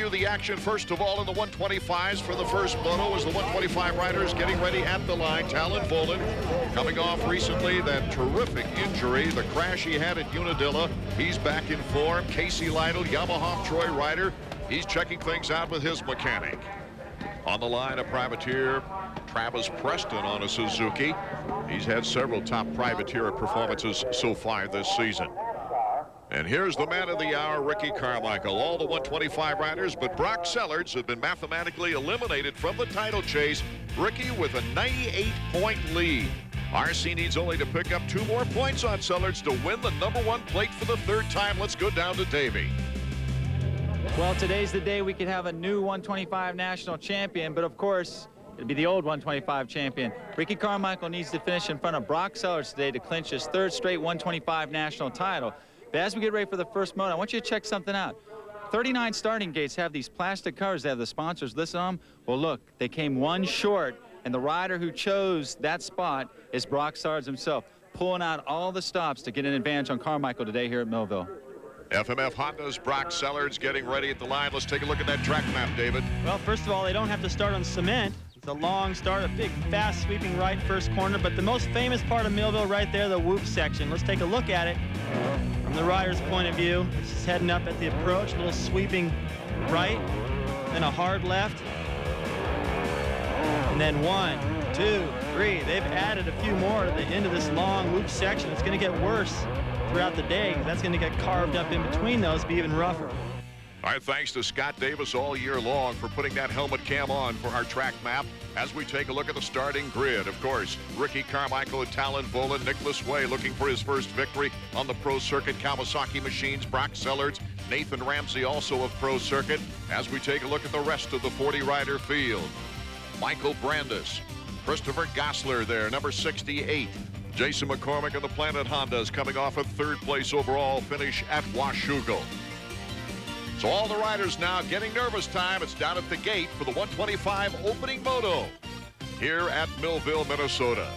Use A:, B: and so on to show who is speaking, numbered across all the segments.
A: you the action first of all in the 125s for the first moto as the 125 riders getting ready at the line. Talon Volan coming off recently that terrific injury, the crash he had at Unadilla. He's back in form. Casey Lytle, Yamaha Troy rider. He's checking things out with his mechanic. On the line, a privateer, Travis Preston on a Suzuki. He's had several top privateer performances so far this season. And here's the man of the hour, Ricky Carmichael. All the 125 riders, but Brock Sellards have been mathematically eliminated from the title chase. Ricky with a 98-point lead. RC needs only to pick up 2 more points on Sellards to win the #1 plate for the 3rd time. Let's go down to Davey.
B: Well, today's the day we could have a new 125 national champion, but of course, it'd be the old 125 champion. Ricky Carmichael needs to finish in front of Brock Sellards today to clinch his 3rd straight 125 national title. But as we get ready for the first moto, I want you to check something out. 39 starting gates have these plastic covers that have the sponsors listed on them. Well, look, they came 1 short, and the rider who chose that spot is Brock Sellards himself, pulling out all the stops to get an advantage on Carmichael today here at Millville.
A: FMF Honda's Brock Sellards getting ready at the line. Let's take a look at that track map, David.
C: Well, first of all, they don't have to start on cement. It's a long start, a big, fast, sweeping right first corner. But the most famous part of Millville right there, the whoop section. Let's take a look at it from the rider's point of view. This is heading up at the approach, a little sweeping right, then a hard left, and then 1, 2, 3. They've added a few more to the end of this long whoop section. It's going to get worse throughout the day. That's going to get carved up in between those, be even rougher.
A: All right, thanks to Scott Davis all year long for putting that helmet cam on for our track map as we take a look at the starting grid. Of course, Ricky Carmichael and Talon Volan, Nicholas Way looking for his first victory on the pro circuit. Kawasaki Machines, Brock Sellards, Nathan Ramsey also of pro circuit. As we take a look at the rest of the 40-rider field, Michael Brandis, Christopher Gossler there, number 68. Jason McCormick of the Planet Hondas coming off a 3rd place overall finish at Washougal. So all the riders now getting nervous time. It's down at the gate for the 125 opening moto here at Millville, Minnesota.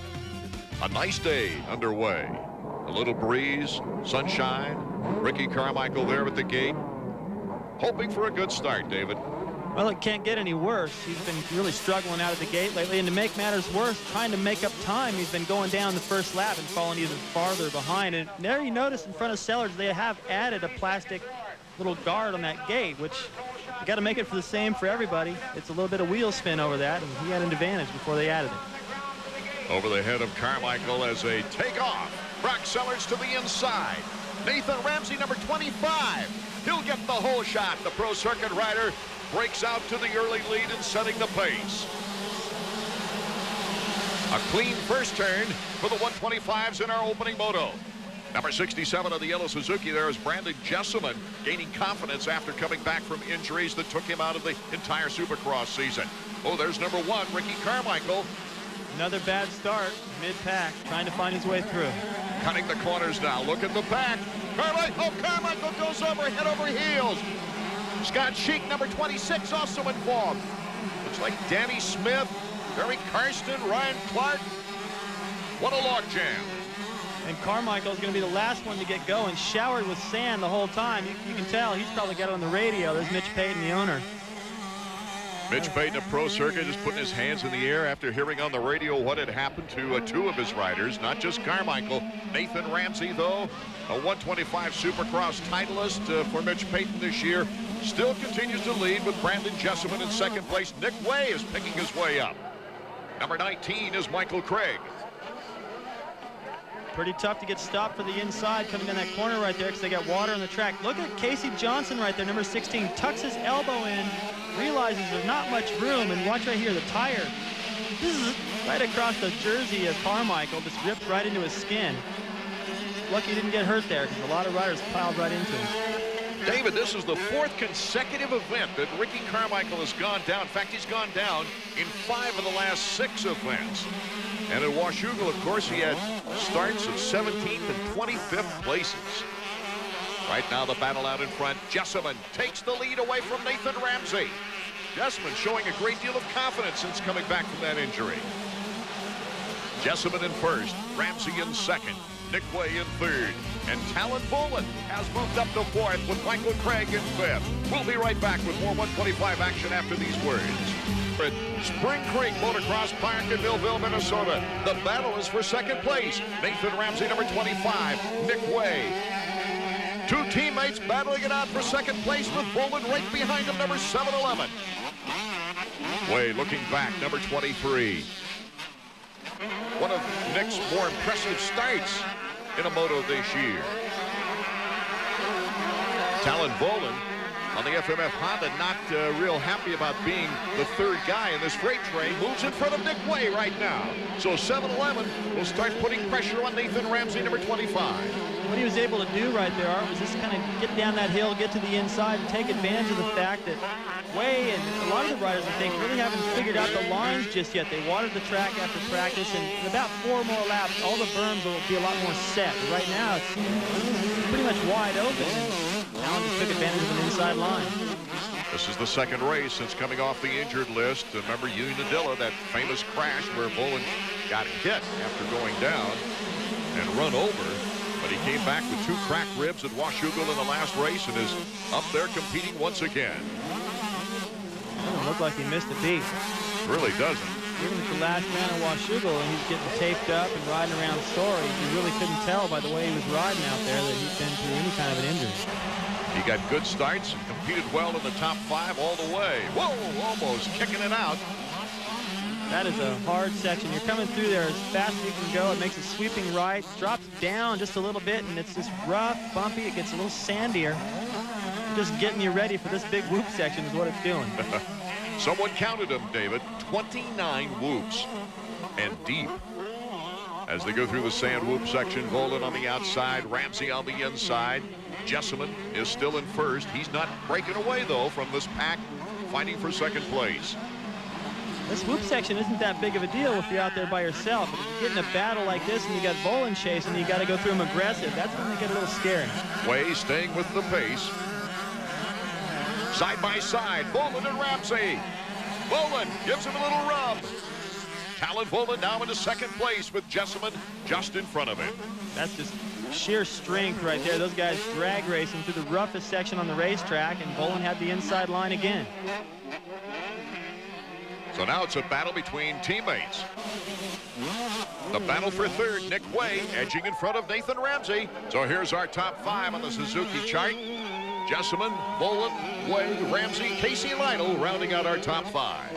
A: A nice day underway. A little breeze, sunshine. Ricky Carmichael there at the gate. Hoping for a good start, David.
C: Well, it can't get any worse. He's been really struggling out of the gate lately, and to make matters worse, trying to make up time, he's been going down the first lap and falling even farther behind. And there you notice in front of Sellards, they have added a plastic little guard on that gate, which you got to make it for the same for everybody. It's a little bit of wheel spin over that, and he had an advantage before they added it.
A: Over the head of Carmichael as they take off. Brock Sellards to the inside. Nathan Ramsey, number 25. He'll get the whole shot. The pro circuit rider breaks out to the early lead and setting the pace. A clean first turn for the 125s in our opening moto. Number 67 of the yellow Suzuki there is Brandon Jesselman, gaining confidence after coming back from injuries that took him out of the entire Supercross season. Oh, there's number 1, Ricky Carmichael.
C: Another bad start, mid-pack, trying to find his way through.
A: Cutting the corners now. Look at the back. Carmichael goes over head over heels. Scott Sheik, number 26, also involved. Looks like Danny Smith, Barry Karsten, Ryan Clark. What a logjam.
C: And Carmichael's going to be the last one to get going, showered with sand the whole time. You can tell he's probably got it on the radio. There's Mitch Payton, the owner.
A: Mitch Payton of Pro Circuit just putting his hands in the air after hearing on the radio what had happened to 2 of his riders, not just Carmichael. Nathan Ramsey, though, a 125 Supercross titleist for Mitch Payton this year, still continues to lead with Brandon Jesselman in 2nd place. Nick Way is picking his way up. Number 19 is Michael Craig.
C: Pretty tough to get stopped for the inside coming down that corner right there because they got water on the track. Look at Casey Johnson right there, number 16, tucks his elbow in, realizes there's not much room, and watch right here, the tire. This is right across the jersey of Carmichael, just ripped right into his skin. Lucky he didn't get hurt there because a lot of riders piled right into him.
A: David, this is the 4th consecutive event that Ricky Carmichael has gone down. In fact, he's gone down in 5 of the last 6 events. And at Washougal, of course, he had starts of 17th and 25th places. Right now, the battle out in front. Jesselman takes the lead away from Nathan Ramsey. Jesselman showing a great deal of confidence since coming back from that injury. Jesselman in first, Ramsey in second. Nick Way in third. And Talon Bolin has moved up to fourth with Michael Craig in fifth. We'll be right back with more 125 action after these words. At Spring Creek Motocross Park in Millville, Minnesota. The battle is for second place. Nathan Ramsey, number 25. Nick Way. Two teammates battling it out for second place with Bolin right behind him, number 711. Way looking back, number 23. One of Nick's more impressive starts in a moto this year. Talon Bolin on the FMF Honda, not real happy about being the third guy in this freight train. Moves in front of Nick Way right now. So 711 will start putting pressure on Nathan Ramsey, number 25.
C: What he was able to do right there, Art, was just kind of get down that hill, get to the inside, and take advantage of the fact that Way and a lot of the riders, I think, really haven't figured out the lines just yet. They watered the track after practice, and in about 4 more laps, all the berms will be a lot more set. But right now, it's pretty much wide open. Talon just took advantage of an inside line.
A: This is the second race since coming off the injured list. Remember Unadilla, that famous crash where Bolin got hit after going down and run over. But he came back with 2 cracked ribs at Washougal in the last race and is up there competing once again.
C: Doesn't look like he missed a beat.
A: Really doesn't.
C: Even at the last man at Washougal, and he's getting taped up and riding around Story, you really couldn't tell by the way he was riding out there that he'd been through any kind of an injury.
A: He got good starts and competed well in the top 5 all the way. Whoa, almost kicking it out.
C: That is a hard section. You're coming through there as fast as you can go. It makes a sweeping right, drops down just a little bit, and it's just rough, bumpy. It gets a little sandier. Just getting you ready for this big whoop section is what it's doing.
A: Someone counted them, David. 29 whoops and deep. As they go through the sand whoop section, Bolin on the outside, Ramsey on the inside. Jessamine is still in first. He's not breaking away, though, from this pack, fighting for second place.
C: This whoop section isn't that big of a deal if you're out there by yourself. But if you get in a battle like this and you got Bolin chasing, you got to go through them aggressive. That's when they get a little scary.
A: Way staying with the pace. Side by side, Bolin and Ramsey. Bolin gives him a little rub. Talon Bolin now into second place with Jessamine just in front of him.
C: That's just sheer strength right there. Those guys drag racing through the roughest section on the racetrack, and Bolin had the inside line again.
A: So now it's a battle between teammates. The battle for third, Nick Way edging in front of Nathan Ramsey. So here's our top 5 on the Suzuki chart. Jessamine, Bolin, Way, Ramsey, Casey Lytle rounding out our top 5.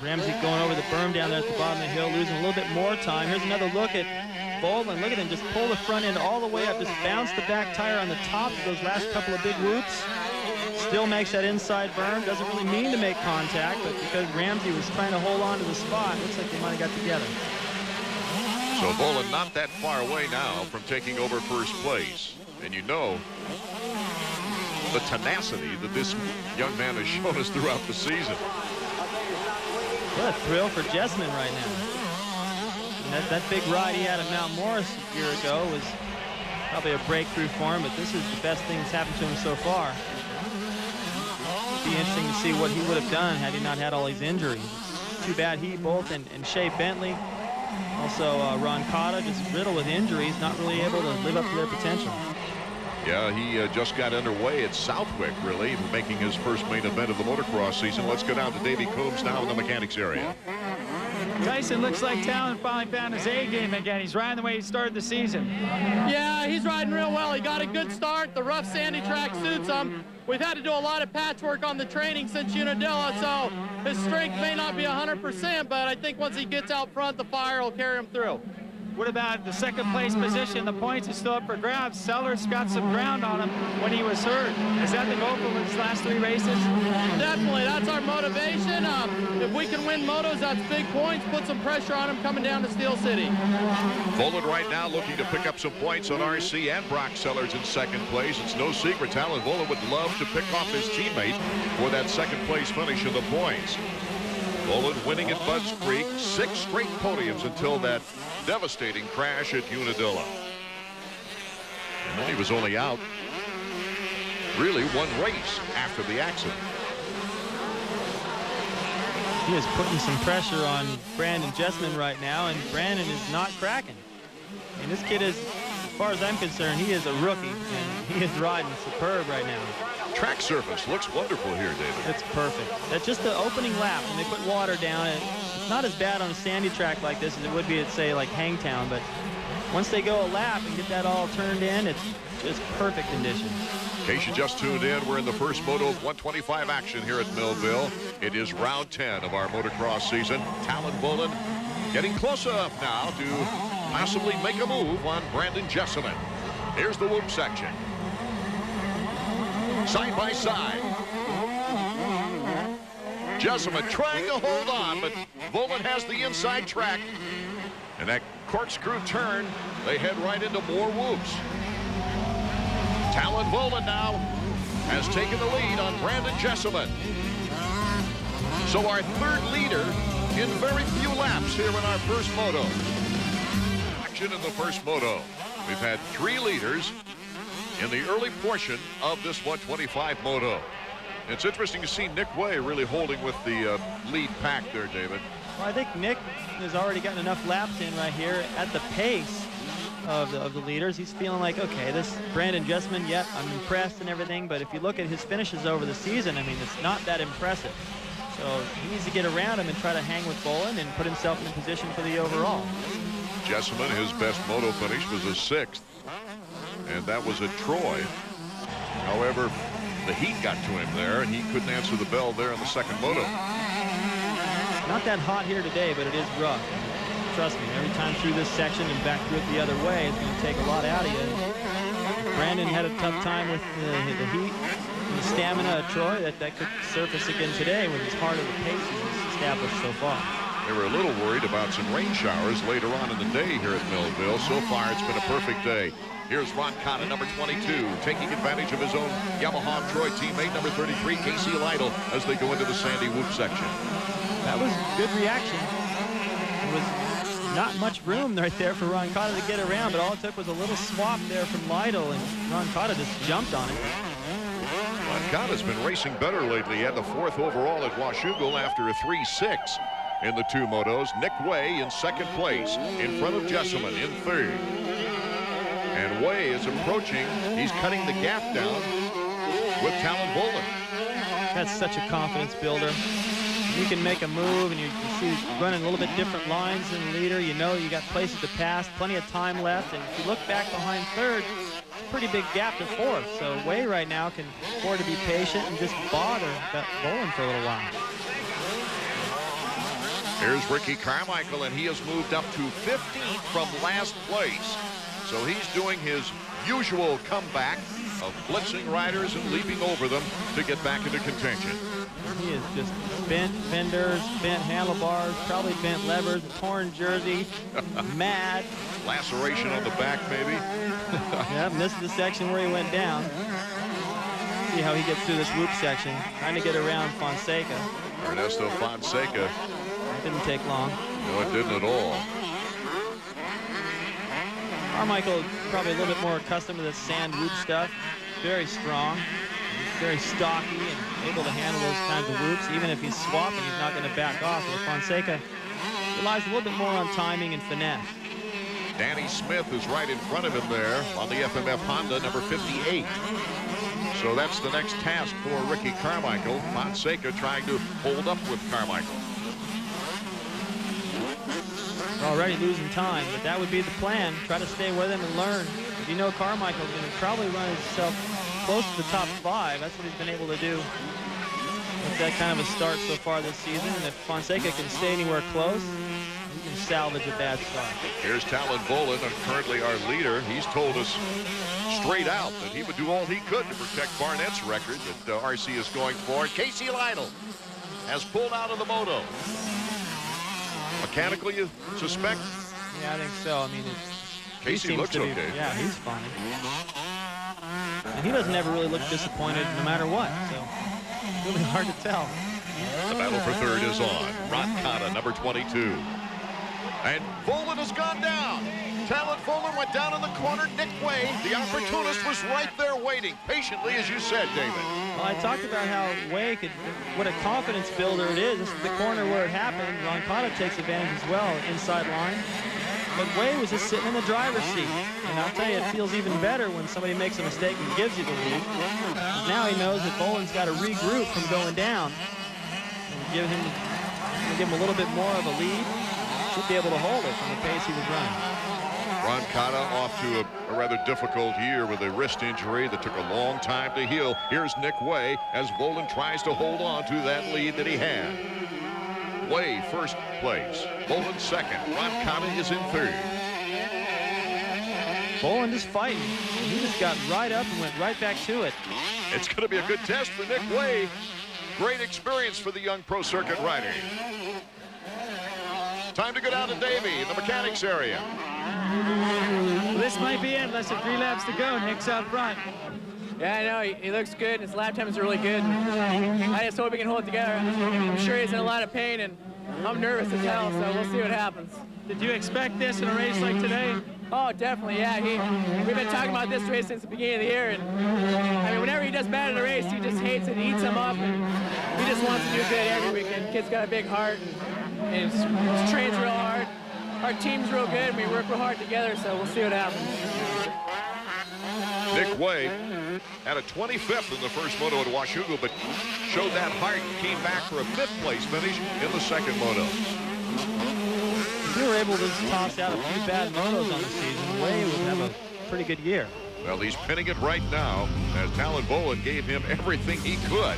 C: Ramsey going over the berm down there at the bottom of the hill, losing a little bit more time. Here's another look at Bolin. Look at him just pull the front end all the way up, just bounce the back tire on the top of those last couple of big whoops. Still makes that inside berm. Doesn't really mean to make contact, but because Ramsey was trying to hold on to the spot, looks like they might have got together.
A: So Bolin not that far away now from taking over first place. And you know the tenacity that this young man has shown us throughout the season.
C: What a thrill for Jessamine right now. And that big ride he had at Mount Morris a year ago was probably a breakthrough for him, but this is the best thing that's happened to him so far. It'd be interesting to see what he would have done had he not had all these injuries. Too bad he, both, and Shea Bentley, also Ron Cotta, just riddled with injuries, not really able to live up to their potential.
A: Yeah, he just got underway at Southwick, really, making his first main event of the motocross season. Let's go down to Davey Coombs now in the mechanics area.
B: Tyson looks like Talon finally found his A-game again. He's riding the way he started the season.
D: Yeah, he's riding real well. He got a good start. The rough sandy track suits him. We've had to do a lot of patchwork on the training since Unadilla, so his strength may not be 100%, but I think once he gets out front, the fire will carry him through.
B: What about the second place position? The points are still up for grabs. Sellers got some ground on him when he was hurt. Is that the goal for his last 3 races?
D: Definitely, that's our motivation. If we can win motos, that's big points. Put some pressure on him coming down to Steel City.
A: Bolin right now looking to pick up some points on RC and Brock Sellers in second place. It's no secret Talon Bolin would love to pick off his teammate for that second place finish in the points. Bolin winning at Budds Creek, 6 straight podiums until that devastating crash at Unadilla. And then he was only out really 1 race after the accident.
C: He is putting some pressure on Brandon Jessamine right now, and Brandon is not cracking. And this kid is, as far as I'm concerned, he is a rookie, and he is riding superb right now.
A: Track surface looks wonderful here, David.
C: It's perfect. That's just the opening lap, when they put water down. It's not as bad on a sandy track like this as it would be at, say, like Hangtown, but once they go a lap and get that all turned in, it's just perfect conditions.
A: In case you just tuned in, we're in the first Moto 125 action here at Millville. It is round 10 of our motocross season. Talon Bullen getting close enough now to possibly make a move on Brandon Jessamine. Here's the whoop section. Side by side. Jessamine trying to hold on, but Bullen has the inside track. And that corkscrew turn, they head right into more whoops. Talon Bullen now has taken the lead on Brandon Jessamine. So our third leader in very few laps here in our first moto. Action in the first moto. We've had 3 leaders in the early portion of this 125 moto. It's interesting to see Nick Way really holding with the lead pack there, David.
C: Well, I think Nick has already gotten enough laps in right here at the pace of the leaders. He's feeling like, okay, this Brandon Jessamine, yep, I'm impressed and everything, but if you look at his finishes over the season, I mean, it's not that impressive. So he needs to get around him and try to hang with Bullen and put himself in a position for the overall.
A: Jessamine, his best moto finish was a 6th, and that was at Troy. However, the heat got to him there, and he couldn't answer the bell there in the second moto.
C: Not that hot here today, but it is rough. Trust me, every time through this section and back through it the other way, it's going to take a lot out of you. Brandon had a tough time with the heat and the stamina of Troy. That could surface again today with as hard of a pace he's established so far.
A: They were a little worried about some rain showers later on in the day here at Millville. So far, it's been a perfect day. Here's Ron Cotta, number 22, taking advantage of his own Yamaha Troy teammate, number 33, Casey Lytle, as they go into the sandy whoop section.
C: That was good reaction. There was not much room right there for Ron Cotta to get around, but all it took was a little swap there from Lytle, and Ron Cotta just jumped on it.
A: Ron Cotta's been racing better lately. He had the 4th overall at Washougal after a 3-6 in the 2 motos. Nick Way in 2nd place, in front of Jessamine in 3rd. And Way is approaching. He's cutting the gap down with Talon Bullen.
C: That's such a confidence builder. You can make a move, and you see he's running a little bit different lines than the leader. You know you got places to pass, plenty of time left, and if you look back behind 3rd, pretty big gap to 4th. So Way right now can afford to be patient and just bother that Bullen for a little while.
A: Here's Ricky Carmichael, and he has moved up to 15th from last place. So he's doing his usual comeback of blitzing riders and leaping over them to get back into contention.
C: He is just bent fenders, bent handlebars, probably bent levers, torn jersey, mad.
A: Laceration on the back, maybe.
C: Yeah, this is the section where he went down. See how he gets through this whoop section, trying to get around Fonseca.
A: Ernesto Fonseca.
C: It didn't take long.
A: No, it didn't at all.
C: Carmichael probably a little bit more accustomed to the sand whoop stuff. Very strong, very stocky, and able to handle those kinds of whoops. Even if he's swapping, he's not going to back off. But Fonseca relies a little bit more on timing and finesse.
A: Danny Smith is right in front of him there on the FMF Honda, number 58. So that's the next task for Ricky Carmichael. Fonseca trying to hold up with Carmichael.
C: We're already losing time, but that would be the plan. Try to stay with him and learn. If you know Carmichael's going to probably run himself close to the top 5. That's what he's been able to do with that kind of a start so far this season. And if Fonseca can stay anywhere close, he can salvage a bad start. Here's
A: Talon Bullen, and currently our leader. He's told us straight out that he would do all he could to protect Barnett's record that RC is going for. Casey Lytle has pulled out of the moto. Mechanical, you suspect?
C: Yeah, I think so. I mean,
A: Casey looks okay.
C: Yeah, he's fine. And he doesn't ever really look disappointed no matter what, so it's really hard to tell.
A: The battle for 3rd is on. Ron Cotta, number 22. And Bullen has gone down. Talon Bullen went down in the corner. Nick Way, the opportunist, was right there waiting, patiently, as you said, David.
C: Well, I talked about how Way could, what a confidence builder it is. This is the corner where it happened. Ron Cotta takes advantage as well, inside line. but Way was just sitting in the driver's seat. And I'll tell you, it feels even better when somebody makes a mistake and gives you the lead. Now he knows that Boland's got to regroup from going down. And give him a little bit more of a lead. Should be able to hold it from the pace he was running.
A: Ron Cotta off to a rather difficult year with a wrist injury that took a long time to heal. Here's Nick Way as Boland tries to hold on to that lead that he had. Way first place, Boland second. Ron Cotta is in third.
C: Boland is fighting. He just got right up and went right back to it.
A: It's going to be a good test for Nick Way. Great experience for the young pro circuit rider. Time to go down to Davey in the mechanics area.
B: Well, this might be it unless there's 3 laps to go. Nick's out front.
E: Yeah, I know. He looks good. His lap time is really good. I just hope he can hold it together. I'm sure he's in a lot of pain, and I'm nervous as hell, so we'll see what happens.
B: Did you expect this in a race like today?
E: Oh, definitely, yeah. We've been talking about this race since the beginning of the year, and I mean, whenever he does bad in a race, he just hates it, he eats him up, and he just wants to do good every weekend. Kid's got a big heart, and he trains real hard. Our team's real good, and we work real hard together, so we'll see what happens.
A: Nick Way had a 25th in the first moto at Washougal, but showed that heart and came back for a 5th place finish in the second moto.
C: If we were able to toss out a few bad motos on the season, Way would have a pretty good year.
A: Well, he's pinning it right now as Talon Boland gave him everything he could.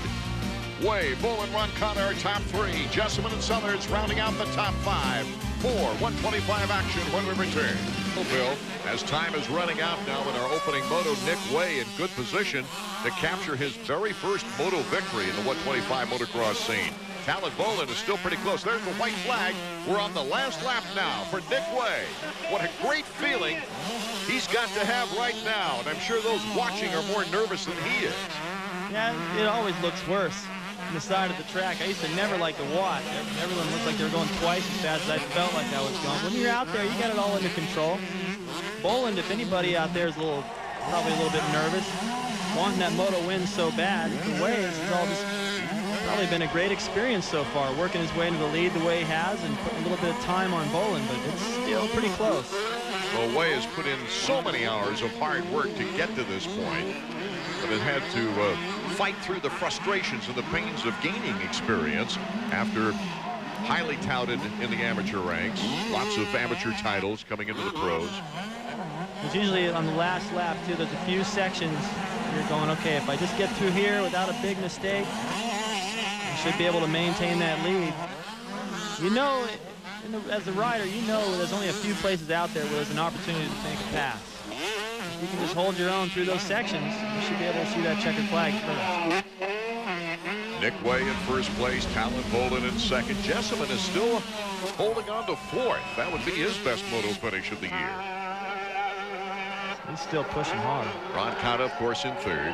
A: Way, Boland, Ron Cotta are top 3. Jessamine and Sellers rounding out the top 5. More 125 action when we return. Millville, as time is running out now in our opening moto, Nick Way in good position to capture his very first moto victory in the 125 motocross scene. Talon Boland is still pretty close. There's the white flag. We're on the last lap now for Nick Way. What a great feeling he's got to have right now. And I'm sure those watching are more nervous than he is.
C: Yeah, it always looks worse on the side of the track. I used to never like to watch. Everyone looked like they were going twice as fast as I felt like I was going. When you're out there, you got it all under control. Boland, if anybody out there is probably a little bit nervous, wanting that moto win so bad. The Way, this has all just probably been a great experience so far, working his way into the lead the way he has and putting a little bit of time on Boland, but it's still pretty close.
A: Well, Way has put in so many hours of hard work to get to this point, but has had to fight through the frustrations and the pains of gaining experience after highly touted in the amateur ranks. Lots of amateur titles coming into the pros.
C: It's usually on the last lap, too. There's a few sections you're going, okay, if I just get through here without a big mistake, I should be able to maintain that lead. You know, as a rider, you know there's only a few places out there where there's an opportunity to make a pass. If you can just hold your own through those sections, you should be able to see that checkered flag first.
A: Nick Way in first place, Talon Boland in second. Jessamine is still holding on to 4th. That would be his best moto finish of the year.
C: He's still pushing hard.
A: Ron Cotta, of course, in 3rd.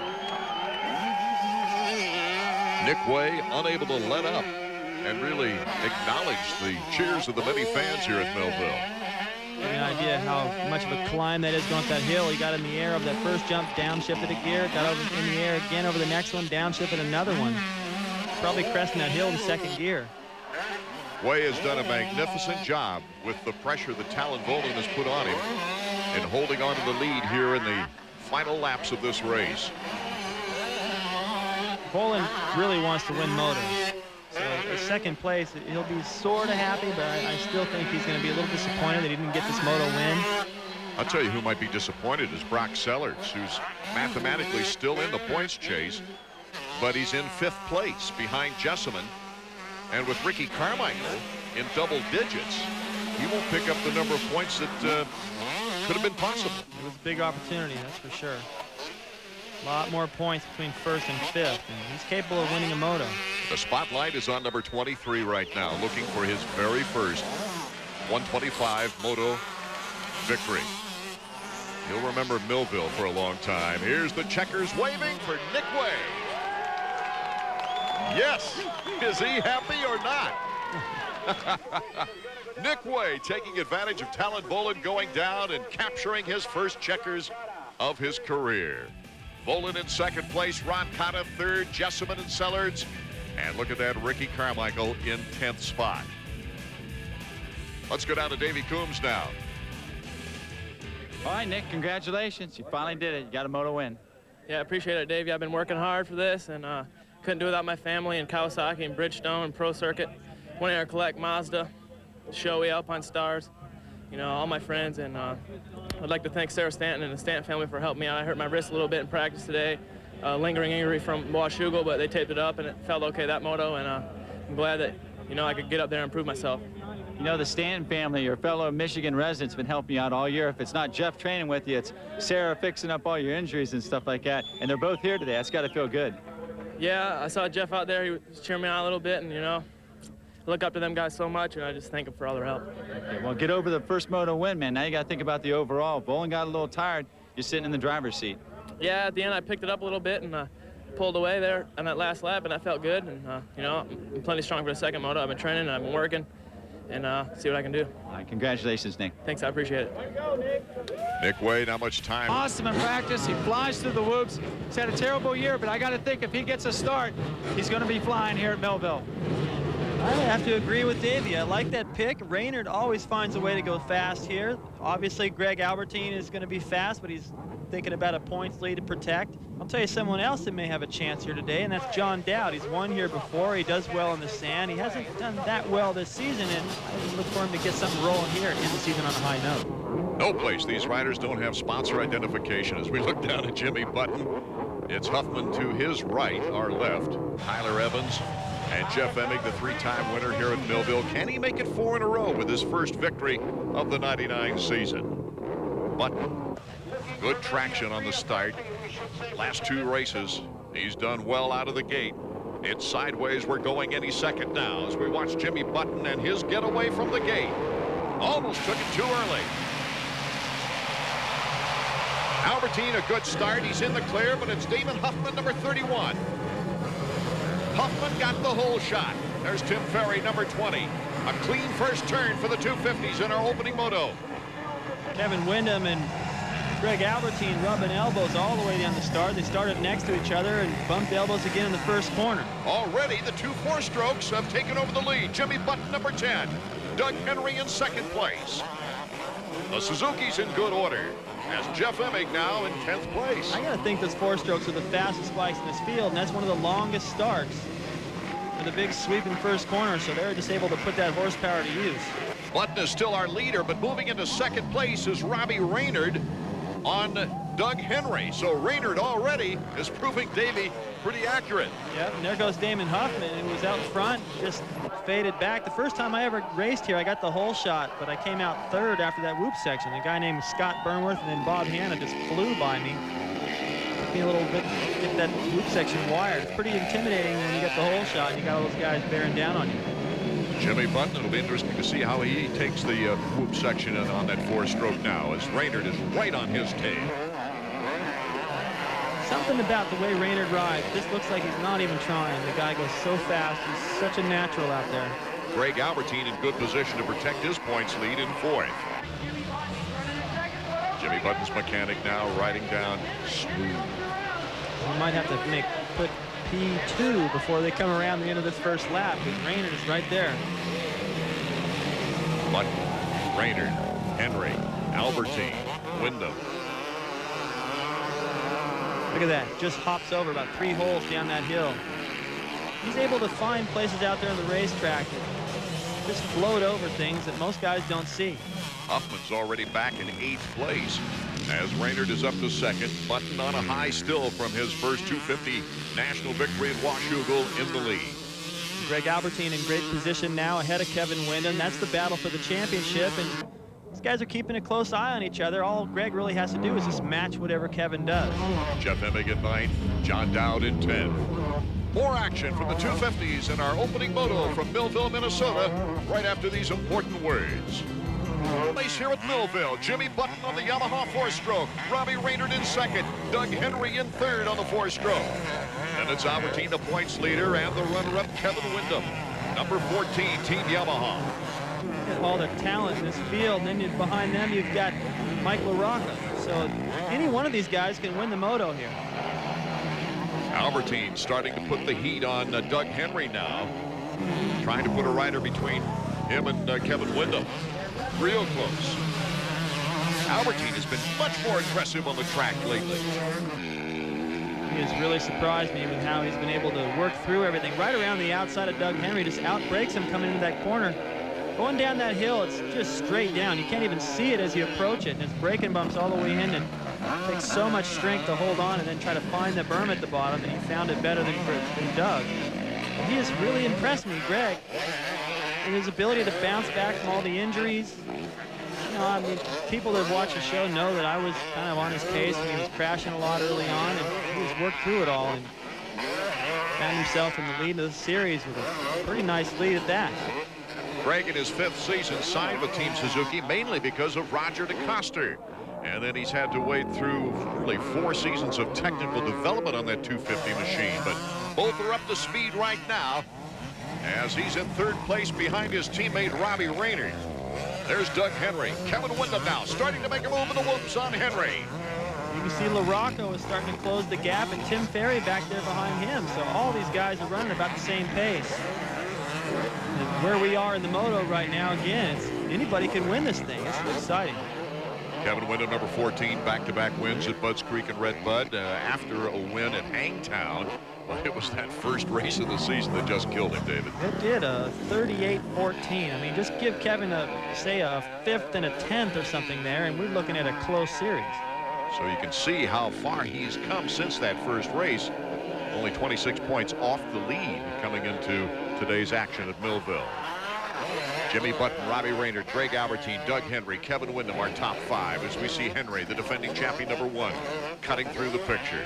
A: Nick Way unable to let up and really acknowledge the cheers of the many fans here at Millville.
C: Give you an idea how much of a climb that is going up that hill. He got in the air over that first jump, downshifted a gear, got over in the air again over the next one, downshifted another one. Probably cresting that hill in 2nd gear.
A: Way has done a magnificent job with the pressure that Talon Boland has put on him and holding on to the lead here in the final laps of this race.
C: Boland really wants to win moto. So in 2nd place, he'll be sort of happy, but I still think he's going to be a little disappointed that he didn't get this moto win.
A: I'll tell you who might be disappointed is Brock Sellers, who's mathematically still in the points chase, but he's in 5th place behind Jessamine. And with Ricky Carmichael in double digits, he won't pick up the number of points that could have been possible.
C: It was a big opportunity, that's for sure. A lot more points between 1st and 5th, and he's capable of winning a moto.
A: The spotlight is on number 23 right now, looking for his very first 125 moto victory. He'll remember Millville for a long time. Here's the checkers waving for Nick Way. Yes, is he happy or not? Nick Way taking advantage of Talon Boland going down and capturing his first checkers of his career. Boland in 2nd place, Ron Cotta 3rd, Jessamine and Sellers. And look at that, Ricky Carmichael in 10th spot. Let's go down to Davey Coombs now.
B: All right, Nick, congratulations. You finally did it. You got a moto win.
E: Yeah, I appreciate it, Dave. Yeah, I've been working hard for this, and couldn't do it without my family and Kawasaki and Bridgestone and Pro Circuit, 1AR Collect, Mazda, Shoei, Alpine Stars, you know, all my friends. And I'd like to thank Sarah Stanton and the Stanton family for helping me out. I hurt my wrist a little bit in practice today, lingering injury from Washougal, but they taped it up and it felt okay, that moto, and I'm glad that, you know, I could get up there and prove myself.
B: You know, the Stanton family, your fellow Michigan residents, been helping you out all year. If it's not Jeff training with you, it's Sarah fixing up all your injuries and stuff like that. And they're both here today. That's got to feel good.
E: Yeah, I saw Jeff out there. He was cheering me on a little bit, and, you know, I look up to them guys so much, and I just thank them for all their help.
B: Okay, well, get over the first moto win, man. Now you got to think about the overall. Bolin got a little tired. You're sitting in the driver's seat. Yeah,
E: at the end, I picked it up a little bit and pulled away there on that last lap, and that felt good. And, you know, I'm plenty strong for the second moto. I've been training, and I've been working, and see what I can do.
B: All right, congratulations, Nick.
E: Thanks, I appreciate it.
A: Nick Wade, how much time?
B: Awesome in practice. He flies through the whoops. He's had a terrible year, but I got to think if he gets a start, he's going to be flying here at Millville.
C: I have to agree with Davey. I like that pick. Raynard always finds a way to go fast here. Obviously, Greg Albertine is going to be fast, but he's thinking about a points lead to protect. I'll tell you someone else that may have a chance here today, and that's John Dowd. He's won here before. He does well in the sand. He hasn't done that well this season, and I look for him to get something rolling here and end the season on a high note.
A: No place. These riders don't have sponsor identification. As we look down at Jimmy Button, it's Huffman to his right, our left. Tyler Evans and Jeff Emig, the three-time winner here at Millville. Can he make it 4 in a row with his first victory of the '99 season? Button, good traction on the start. Last 2 races, he's done well out of the gate. It's sideways. We're going any second now as we watch Jimmy Button and his getaway from the gate. Almost took it too early. Albertine, a good start. He's in the clear, but it's Damon Huffman, number 31. Huffman got the whole shot. There's Tim Ferry, number 20. A clean first turn for the 250s in our opening moto.
C: Kevin Windham and Greg Albertine rubbing elbows all the way down the start. They started next to each other and bumped elbows again in the first corner.
A: Already the 2 4-strokes have taken over the lead. Jimmy Button, number 10. Doug Henry in second place. The Suzuki's in good order, as Jeff Emig now in 10th place.
C: I gotta think those 4-strokes are the fastest bikes in this field, and that's one of the longest starts with a big sweeping first corner, so they're just able to put that horsepower to use.
A: Button is still our leader, but moving into second place is Robbie Raynard on Doug Henry. So Raynard already is proving Davey pretty accurate.
C: Yep, and there goes Damon Huffman, who was out front, just faded back. The first time I ever raced here, I got the whole shot, but I came out third after that whoop section. A guy named Scott Burnworth and then Bob Hanna just flew by me. Took me a little bit to get that whoop section wired. It's pretty intimidating when you get the whole shot and you got all those guys bearing down on you.
A: Jimmy Button, it'll be interesting to see how he takes the whoop section on that 4-stroke now, as Raynard is right on his tail.
C: Something about the way Raynard rides. This looks like he's not even trying. The guy goes so fast. He's such a natural out there.
A: Greg Albertine in good position to protect his points lead in 4th. Jimmy Button's mechanic now riding down smooth.
C: We might have to put P2 before they come around the end of this first lap, because Raynard is right there.
A: Button, Raynard, Henry, Albertine, Windham.
C: Look at that, just hops over about 3 holes down that hill. He's able to find places out there on the racetrack that just float over things that most guys don't see.
A: Huffman's already back in 8th place, as Raynard is up to 2nd. Button on a high still from his first 250 national victory at Washougal in the lead.
C: Greg Albertine in great position now ahead of Kevin Windham. That's the battle for the championship, and these guys are keeping a close eye on each other. All Greg really has to do is just match whatever Kevin does.
A: Jeff Emig in 9th, John Dowd in 10th. More action from the 250s in our opening moto from Millville, Minnesota, right after these important words. Place here at Millville. Jimmy Button on the Yamaha 4-stroke. Robbie Raynard in 2nd. Doug Henry in 3rd on the 4-stroke. And it's Albertine, the points leader, and the runner-up Kevin Windham. Number 14, Team Yamaha.
C: All the talent in this field, and then behind them you've got Mike LaRocca. So any one of these guys can win the moto here.
A: Albertine starting to put the heat on Doug Henry now. Trying to put a rider between him and Kevin Windham. Real close. Albertine has been much more aggressive on the track lately.
C: He has really surprised me with how he's been able to work through everything. Right around the outside of Doug Henry, just outbreaks him coming into that corner. Going down that hill, it's just straight down. You can't even see it as you approach it, and it's braking bumps all the way in, and it takes so much strength to hold on and then try to find the berm at the bottom, and he found it better than Doug. He has really impressed me, Greg, in his ability to bounce back from all the injuries. You know, I mean, people that watch the show know that I was kind of on his case when he was crashing a lot early on, and he has worked through it all and found himself in the lead of the series with a pretty nice lead at that.
A: Greg, in his 5th season, signed with Team Suzuki mainly because of Roger DeCoster. And then he's had to wade through really 4 seasons of technical development on that 250 machine. But both are up to speed right now as he's in 3rd place behind his teammate Robbie Rayner. There's Doug Henry. Kevin Windham now starting to make a move in the whoops on Henry.
C: You can see LaRocco is starting to close the gap, and Tim Ferry back there behind him. So all these guys are running about the same pace. And where we are in the moto right now, again, anybody can win this thing. It's exciting.
A: Kevin Windham, number 14, back-to-back wins at Budds Creek and Red Bud after a win at Hangtown. Well, it was that first race of the season that just killed him, David.
C: It did, a 38-14. I mean, just give Kevin say a 5th and a 10th or something there, and we're looking at a close series.
A: So you can see how far he's come since that first race. Only 26 points off the lead coming into today's action at Millville. Jimmy Button, Robbie Rayner, Greg Albertine, Doug Henry, Kevin Windham, our top 5 as we see Henry, the defending champion number 1, cutting through the picture.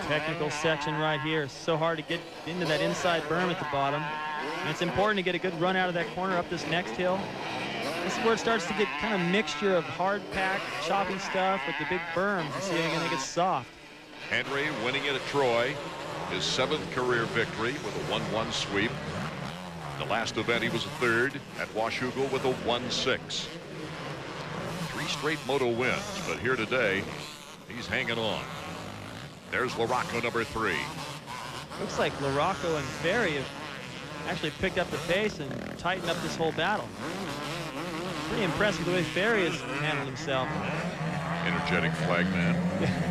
C: Technical section right here. So hard to get into that inside berm at the bottom. And it's important to get a good run out of that corner up this next hill. This is where it starts to get kind of mixture of hard pack, choppy stuff with the big berms. You see it again, it gets soft.
A: Henry winning it at Troy, his 7th career victory with a 1-1 sweep. The last event he was 3rd at Washougal with a 1-6. 3 straight moto wins, but here today he's hanging on. There's LaRocco, number 3.
C: Looks like LaRocco and Ferry have actually picked up the pace and tightened up this whole battle. Pretty impressive the way Ferry has handled himself.
A: Energetic flagman,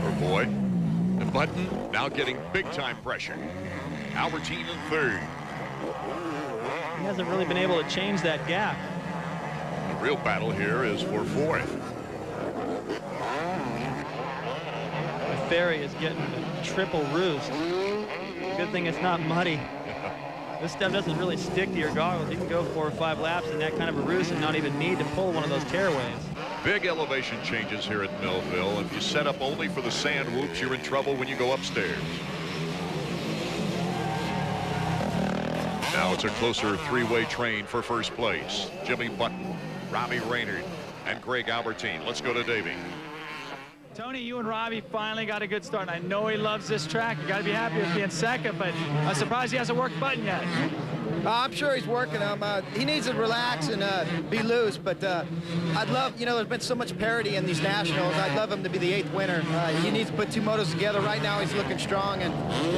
A: or boy. And Button now getting big-time pressure. Albertine in 3rd.
C: He hasn't really been able to change that gap.
A: The real battle here is for 4th.
C: Ferry is getting a triple roost. Good thing it's not muddy. This stuff doesn't really stick to your goggles. You can go 4 or 5 laps in that kind of a roost and not even need to pull one of those tearaways. Big
A: elevation changes here at Millville. If you set up only for the sand whoops, you're in trouble when you go upstairs. Now it's a closer 3-way train for 1st place. Jimmy Button, Robbie Rayner, and Greg Albertine. Let's go to Davey.
B: Tony, you and Robbie finally got a good start. I know he loves this track. You got to be happy with being 2nd, but I'm surprised he hasn't worked Button yet.
F: I'm sure he's working him. He needs to relax and be loose, but I'd love, you know, there's been so much parity in these nationals. I'd love him to be the 8th winner. He needs to put 2 motos together. Right now he's looking strong, and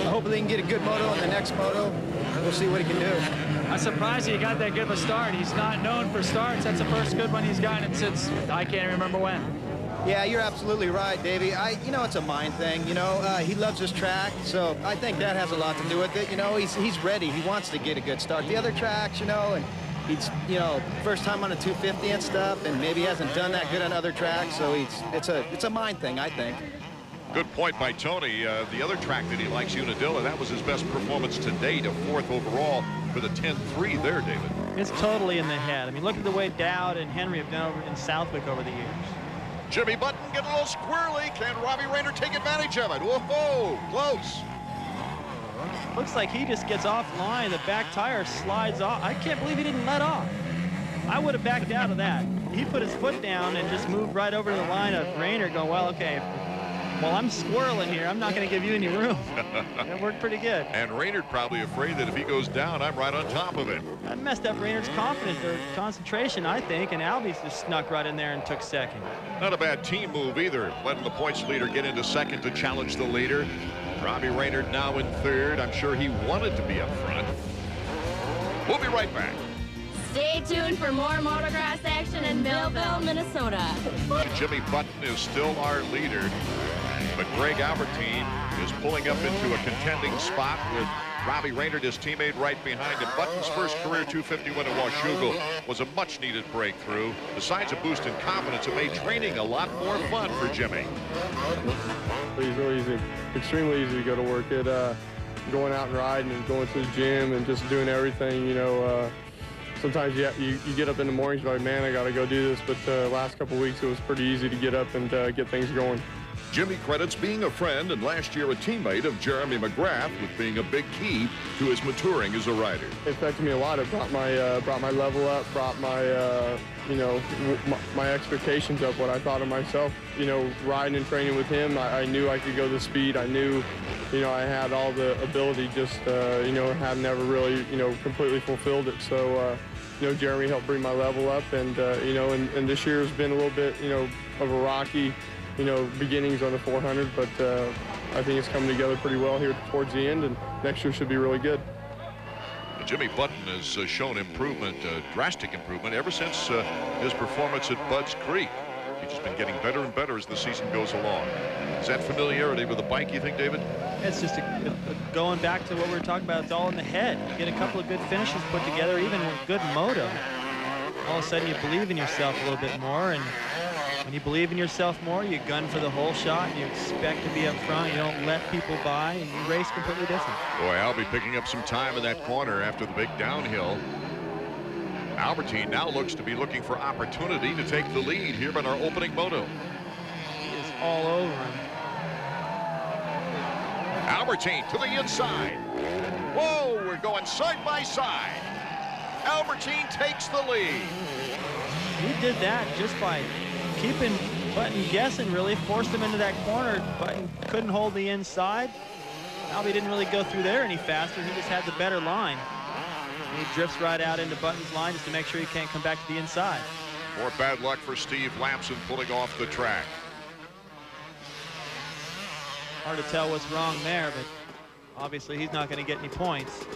F: hopefully he can get a good moto in the next moto. We'll see what he can do.
B: I'm surprised he got that good of a start. He's not known for starts. That's the first good one he's gotten since I can't remember when.
F: Yeah, you're absolutely right, Davey. You know, it's a mind thing. You know, he loves his track, so I think that has a lot to do with it. You know, he's ready. He wants to get a good start. The other tracks, you know, and he's, you know, first time on a 250 and stuff, and maybe hasn't done that good on other tracks. So it's a mind thing, I think.
A: Good point by Tony. The other track that he likes, Unadilla, that was his best performance to date, a 4th overall for the 10-3 there, David.
C: It's totally in the head. I mean, look at the way Dowd and Henry have done over in Southwick over the years.
A: Jimmy Button getting a little squirrely. Can Robbie Rayner take advantage of it? Whoa, close.
C: Looks like he just gets offline. The back tire slides off. I can't believe he didn't let off. I would have backed out of that. He put his foot down and just moved right over to the line of Rayner going, well, okay, well, I'm squirreling here. I'm not going to give you any room. That worked pretty good.
A: And Raynard probably afraid that if he goes down, I'm right on top of him.
C: That messed up Raynard's confidence or concentration, I think, and Albie's just snuck right in there and took 2nd.
A: Not a bad team move either, letting the points leader get into 2nd to challenge the leader. Robbie Raynard now in 3rd. I'm sure he wanted to be up front. We'll be right back.
G: Stay tuned for more motocross action in Millville, Minnesota.
A: Jimmy Button is still our leader, but Greg Albertine is pulling up into a contending spot with Robbie Raynard, his teammate, right behind him. Button's first career 250 win at Washougal was a much-needed breakthrough. Besides a boost in confidence, it made training a lot more fun for Jimmy.
H: It's really easy, extremely easy to go to work. Going out and riding and going to the gym and just doing everything, you know. Sometimes you get up in the mornings like, man, I got to go do this. But the last couple of weeks, it was pretty easy to get up and get things going.
A: Jimmy credits being a friend and last year a teammate of Jeremy McGrath with being a big key to his maturing as a rider.
H: It affected me a lot. It brought my level up, brought my my expectations up, what I thought of myself. You know, riding and training with him, I knew I could go the speed. I knew, you know, I had all the ability, just, you know, had never really, you know, completely fulfilled it. So, you know, Jeremy helped bring my level up, and, you know, and this year has been a little bit, you know, of a rocky, you know, beginnings on the 400, but I think it's coming together pretty well here towards the end, and next year should be really good.
A: Jimmy Button has shown improvement, drastic improvement, ever since his performance at Budds Creek. He's just been getting better and better as the season goes along. Is that familiarity with the bike, you think, David?
C: It's just going back to what we were talking about. It's all in the head. You get a couple of good finishes put together, even with good moto. All of a sudden, you believe in yourself a little bit more, and when you believe in yourself more, you gun for the whole shot, and you expect to be up front. You don't let people by, and you race completely different.
A: Boy, Albie picking up some time in that corner after the big downhill. Albertine now looks to be looking for opportunity to take the lead here in our opening moto.
C: He is all over him.
A: Albertine to the inside. Whoa, we're going side by side. Albertine takes the lead.
C: He did that just by keeping Button guessing, really forced him into that corner. Button couldn't hold the inside. Albie didn't really go through there any faster. He just had the better line. And he drifts right out into Button's line just to make sure he can't come back to the inside.
A: More bad luck for Steve Lamson pulling off the track.
C: Hard to tell what's wrong there, but obviously he's not going to get any points.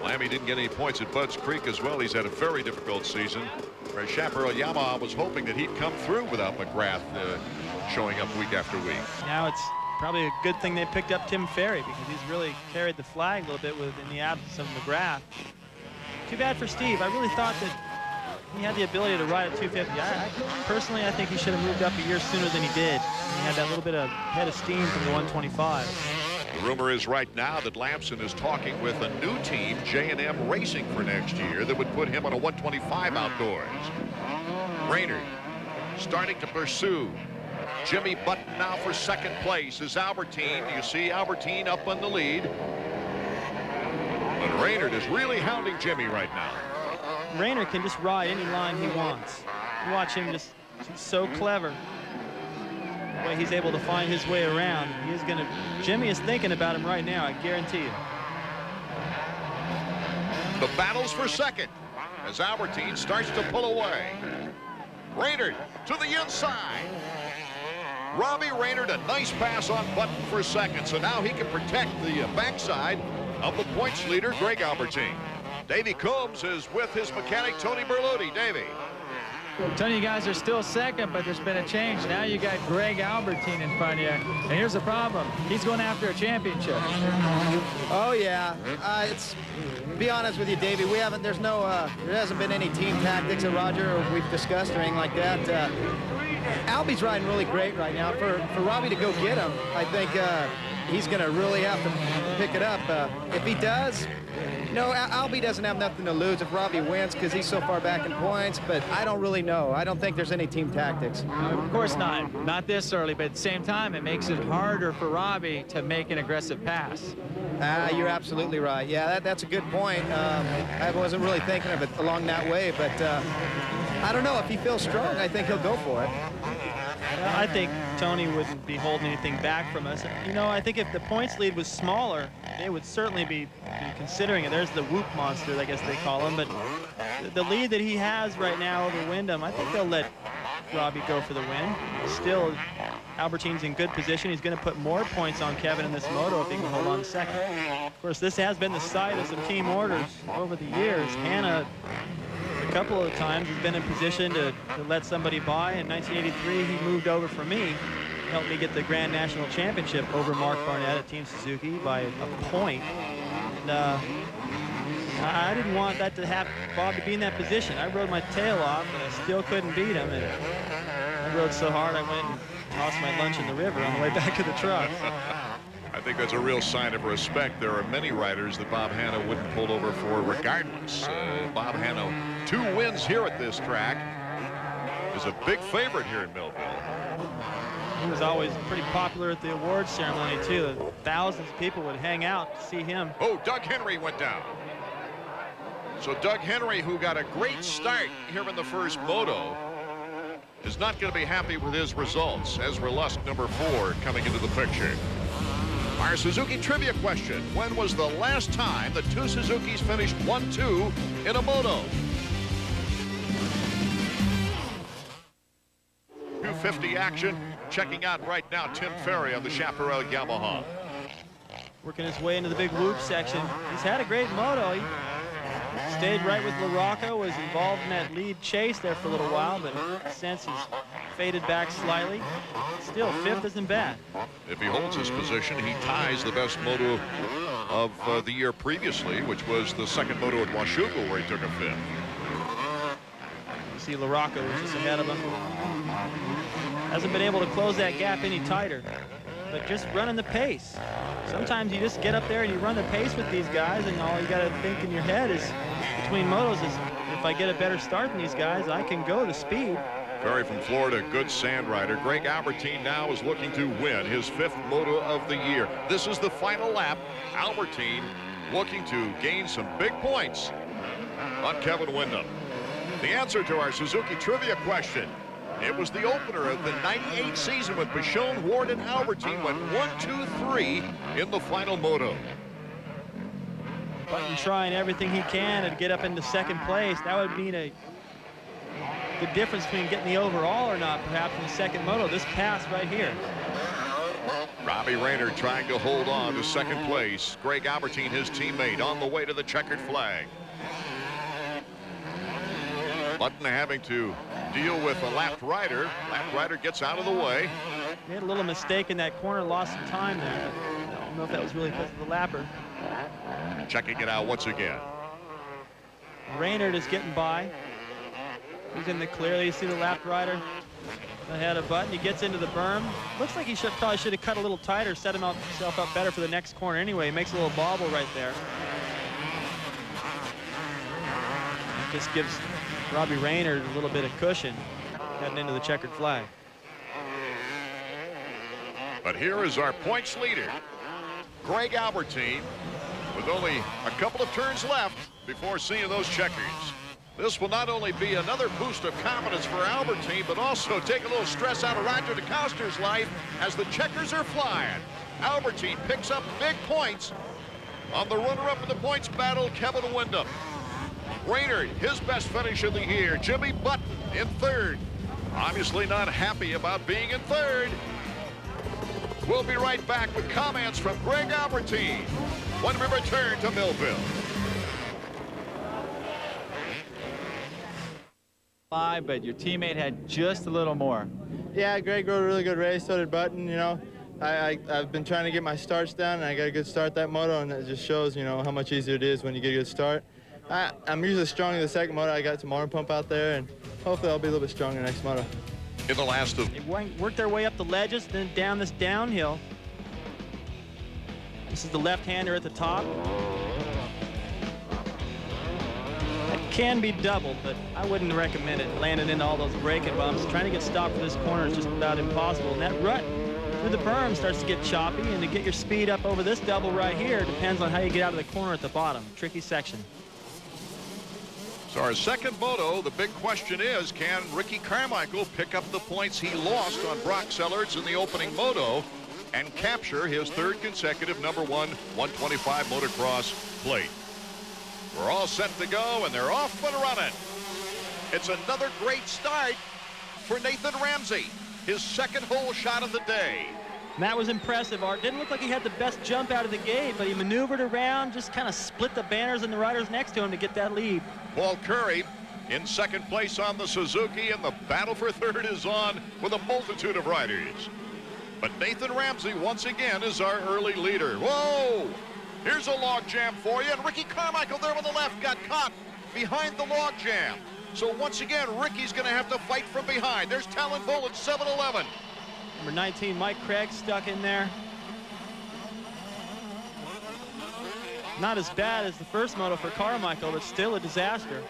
A: Lammy didn't get any points at Budds Creek as well. He's had a very difficult season. Where Chaparral Yamaha was hoping that he'd come through without McGrath showing up week after week.
C: Now it's probably a good thing they picked up Tim Ferry, because he's really carried the flag a little bit in the absence of McGrath. Too bad for Steve. I really thought that he had the ability to ride at 250. Personally, I think he should have moved up a year sooner than he did. He had that little bit of head of steam from the 125.
A: The rumor is right now that Lamson is talking with a new team, J&M Racing, for next year that would put him on a 125 outdoors. Raynard starting to pursue. Jimmy Button now for second place is Albertine. You see Albertine up on the lead. But Raynard is really hounding Jimmy right now.
C: Raynard can just ride any line he wants. You watch him just, he's so clever. The way he's able to find his way around. Jimmy is thinking about him right now, I guarantee you.
A: The battle's for second as Albertine starts to pull away. Raynard to the inside. Robbie Raynard, a nice pass on Button for second, so now he can protect the backside of the points leader, Greg Albertine. Davey Combs is with his mechanic, Tony Berlotti. Davey.
B: Tony, you guys are still second, but there's been a change. Now you got Greg Albertine in front of you. And here's the problem. He's going after a championship.
F: Oh, yeah. To be honest with you, Davey, there hasn't been any team tactics that Roger we've discussed or anything like that. Albie's riding really great right now. For Robbie to go get him, I think he's going to really have to pick it up. If he does, no, Albie doesn't have nothing to lose if Robbie wins because he's so far back in points, but I don't really know. I don't think there's any team tactics.
B: Of course not. Not this early, but at the same time, it makes it harder for Robbie to make an aggressive pass.
F: You're absolutely right. Yeah, that's a good point. I wasn't really thinking of it along that way, but I don't know. If he feels strong, I think he'll go for it.
C: I think Tony wouldn't be holding anything back from us. You know, I think if the points lead was smaller, they would certainly be considering it. There's the whoop monster, I guess they call him. But the lead that he has right now over Wyndham, I think they'll let Robbie go for the win. Still, Albertine's in good position. He's going to put more points on Kevin in this moto if he can hold on to second. Of course, this has been the site of some team orders over the years. Hannah couple of times he's been in position to let somebody by. In 1983, he moved over for me, helped me get the Grand National Championship over Mark Barnett at Team Suzuki by a point. And I didn't want that to have Bob to be in that position. I rode my tail off, and I still couldn't beat him. And I rode so hard, I went and tossed my lunch in the river on the way back to the truck.
A: I think that's a real sign of respect. There are many riders that Bob Hanna wouldn't pull over for regardless. Bob Hanna, 2 wins here at this track, is a big favorite here in Millville.
C: He was always pretty popular at the awards ceremony, too. Thousands of people would hang out to see him.
A: Oh, Doug Henry went down. So Doug Henry, who got a great start here in the first moto, is not going to be happy with his results. Ezra Lusk, number 4, coming into the picture. Our Suzuki trivia question: when was the last time the 2 Suzukis finished 1-2 in a moto? 250 action. Checking out right now Tim Ferry on the Chaparral Yamaha.
C: Working his way into the big whoop section. He's had a great moto. He stayed right with LaRocca, was involved in that lead chase there for a little while, but since he's faded back slightly, still 5th isn't bad.
A: If he holds his position, he ties the best moto of the year previously, which was the second moto at Washougal, where he took a 5th.
C: You see LaRocca was just ahead of him. Hasn't been able to close that gap any tighter, but just running the pace. Sometimes you just get up there and you run the pace with these guys, and all you got to think in your head is, between motos, is if I get a better start than these guys, I can go the speed.
A: Ferry from Florida, good sand rider. Greg Albertine now is looking to win his 5th moto of the year. This is the final lap. Albertine looking to gain some big points on Kevin Windham. The answer to our Suzuki trivia question: it was the opener of the '98 season when Bichon, Ward, and Albertine went 1-2-3 in the final moto.
C: Button trying everything he can to get up into 2nd place. That would mean the difference between getting the overall or not, perhaps, in the 2nd moto. This pass right here.
A: Robbie Rayner trying to hold on to 2nd place. Greg Albertine, his teammate, on the way to the checkered flag. Button having to deal with a lapped rider. Lapped rider gets out of the way.
C: He had a little mistake in that corner, lost some time there. But I don't know if that was really because of the lapper.
A: Checking it out once again.
C: Raynard is getting by. He's in the clear. You see the lapped rider ahead of Button. He gets into the berm. Looks like he probably should have cut a little tighter, set himself up better for the next corner anyway. He makes a little bobble right there. Just gives Robbie Raynard a little bit of cushion heading into the checkered flag.
A: But here is our points leader, Greg Albertine, with only a couple of turns left before seeing those checkers. This will not only be another boost of confidence for Albertine, but also take a little stress out of Roger DeCoster's life as the checkers are flying. Albertine picks up big points on the runner-up in the points battle, Kevin Windham. Raynard, his best finish of the year. Jimmy Button in 3rd. Obviously not happy about being in 3rd. We'll be right back with comments from Greg Albertine when we return to Millville.
B: But your teammate had just a little more.
I: Yeah, Greg rode a really good race, so did Button, you know. I've been trying to get my starts down, and I got a good start that moto, and it just shows, you know, how much easier it is when you get a good start. I'm usually strong in the 2nd moto. I got some arm pump out there, and hopefully I'll be a little bit stronger next moto.
A: In the last of...
C: They worked their way up the ledges, then down this downhill. This is the left-hander at the top. That can be doubled, but I wouldn't recommend it. Landing into all those braking bumps. Trying to get stopped for this corner is just about impossible. And that rut through the berm starts to get choppy, and to get your speed up over this double right here depends on how you get out of the corner at the bottom. Tricky section.
A: So our 2nd moto, the big question is, can Ricky Carmichael pick up the points he lost on Brock Sellards in the opening moto and capture his 3rd consecutive #1 125 motocross plate? We're all set to go, and they're off and running. It's another great start for Nathan Ramsey, his 2nd hole shot of the day.
C: That was impressive, Art. Didn't look like he had the best jump out of the gate, but he maneuvered around, just kind of split the banners and the riders next to him to get that lead.
A: Paul Curry in second place on the Suzuki, and the battle for third is on with a multitude of riders. But Nathan Ramsey once again is our early leader. Whoa! Here's a log jam for you, and Ricky Carmichael there on the left got caught behind the log jam. So once again, Ricky's going to have to fight from behind. There's Talon Bull at 7-11.
C: Number 19, Mike Craig, stuck in there. Not as bad as the first moto for Carmichael, but still a disaster.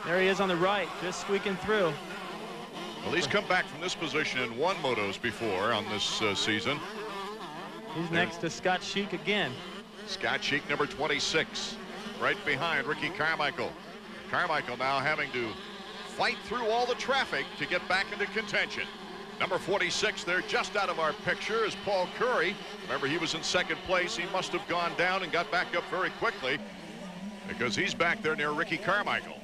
C: There he is on the right, just squeaking through.
A: Well, he's come back from this position in one motos before on this season.
C: He's next to Scott Sheik again.
A: Scott Sheik, number 26, right behind Ricky Carmichael. Carmichael now having to fight through all the traffic to get back into contention. Number 46 there, just out of our picture, is Paul Curry. Remember, he was in second place. He must have gone down and got back up very quickly because he's back there near Ricky Carmichael.